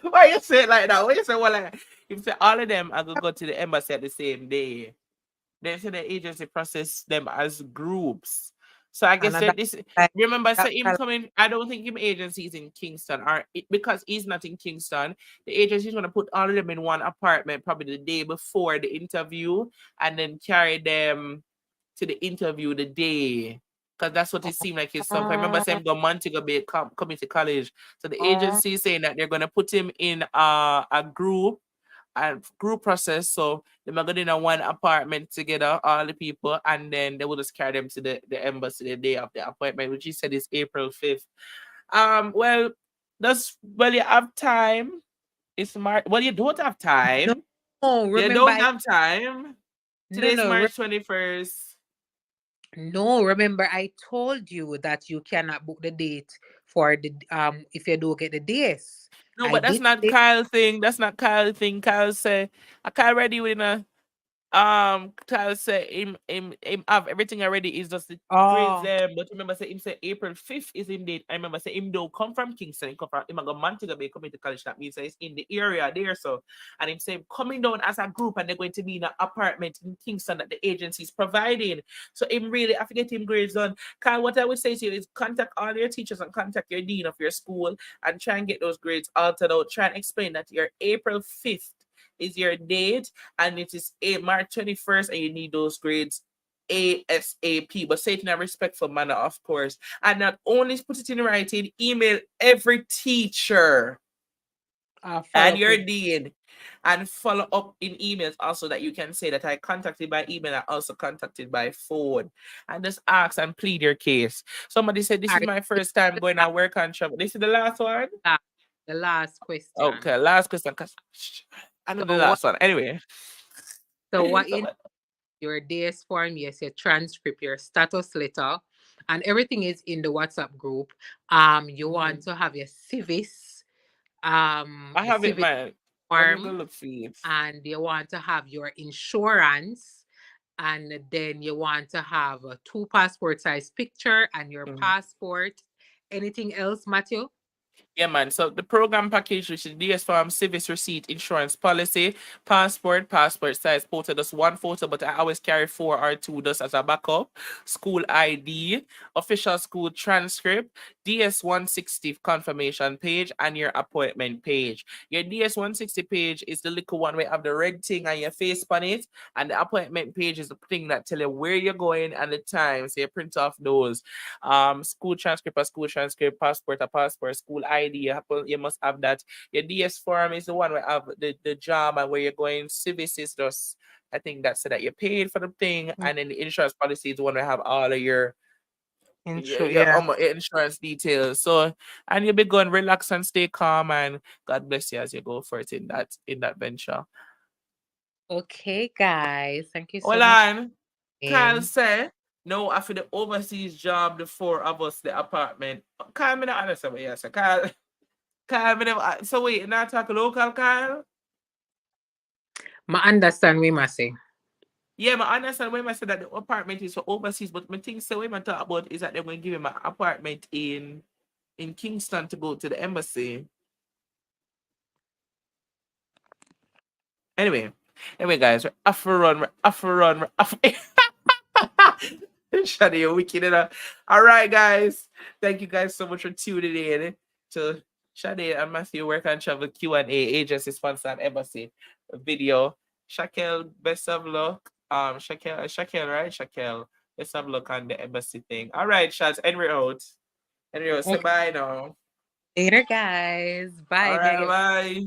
Why you say it like that? Why you say well like if you say all of them are gonna go to the embassy at the same day? They say the agency process them as groups. So I guess
Another
that this
like
remember so
that
him coming. I don't think him agency is in Kingston because he's not in Kingston. The agency is gonna put all of them in one apartment probably the day before the interview and then carry them to the interview the day. Because that's what it seemed like his son. I remember saying go Montego Bay coming to college. So the
uh,
agency is saying that they're gonna put him in a group process. So they're gonna in a one apartment together, all the people, and then they will just carry them to the embassy the day of the appointment, which he said is April 5th. Well, you have time. It's March. Well, you don't have
no,
time. You
remember
don't have time.
no
Today's
no
March 21st.
no, remember I told you that you cannot book the date for the if you don't get the days.
No,
I
but that's
did
not
say,
Kyle thing. That's not Kyle thing. Kyle say, I Kyle ready with a Kyle say him have everything already. Is just the grades
oh,
there. But remember say him say April 5th is in date. I remember say him don't come from Kingston. He come from him a go Montego Bay coming to college. That means that it's in the area there. So and him say coming down as a group and they're going to be in an apartment in Kingston that the agency is providing. So him really I forget him grades done. Kyle, what I would say to you is contact all your teachers and contact your dean of your school and try and get those grades altered out. Try and explain that your April 5th is your date and it is March 21st and you need those grades ASAP. But say it in a respectful manner, of course. And not only put it in writing, email every teacher
I'll follow
and
up
your
with
dean and follow up in emails also that you can say that I contacted by email and also contacted by phone and just ask and plead your case. Somebody said this
all
is
right,
my
this
first time
is
going to work on travel. This is the last one.
the last question.
Okay, last question. Cause I know the
So what
last one. Anyway,
so what you
somebody,
your DS form, yes, your transcript, your status letter, and everything is in the WhatsApp group. You want
mhm.
to have your
I
the
have it,
civic
man. Let me go
form,
look for it.
and you want to have your insurance, and then you want to have a two passport size picture and your
Mhm.
passport. Anything else, Matthew?
Yeah, man. So the program package, which is DS Farm, Civis Receipt, Insurance Policy, passport size photo, just one photo, but I always carry four or two just as a backup. School ID, official school transcript, DS 160 confirmation page, and your appointment page. Your DS 160 page is the little one where you have the red thing and your face on it, and the appointment page is the thing that tell you where you're going and the time. So you print off those. School transcript, a school transcript, passport, a passport, school ID. You must have that. Your DS form is the one where have the job and where you're going. Civis is just I think that's so that you paid for the thing,
Mm,
and then the insurance policy is the one that have all of
yeah.
your insurance details. So and you'll be going relax and stay calm and God bless you as you go for it in that venture.
Okay, guys. Thank you so
Hold
much.
on. Kyle
In
say, no, after the overseas job, the four of us, the apartment. Kyle, me not understand what you say. Kyle, me never, so wait, not talk local, Kyle?
my understand we must say.
Yeah, I understand when I said that the apartment is for overseas, but my thing so when I talk about is that they're going to give him an apartment in Kingston to go to the embassy. Anyway, guys, we're off a run, we're off a run, we're off. Shaday, you're wicked enough. All right, guys. Thank you guys so much for tuning in to Shaday and Matthew Work and Travel Q&A agency sponsored embassy video. Shakel, best of luck. Shakel, right? Shakel, best of luck on the embassy thing. All right, Shads, and we're out. And we're out. Say
Okay.
bye now.
Later, guys.
All
Bye. May I
right,
get
bye.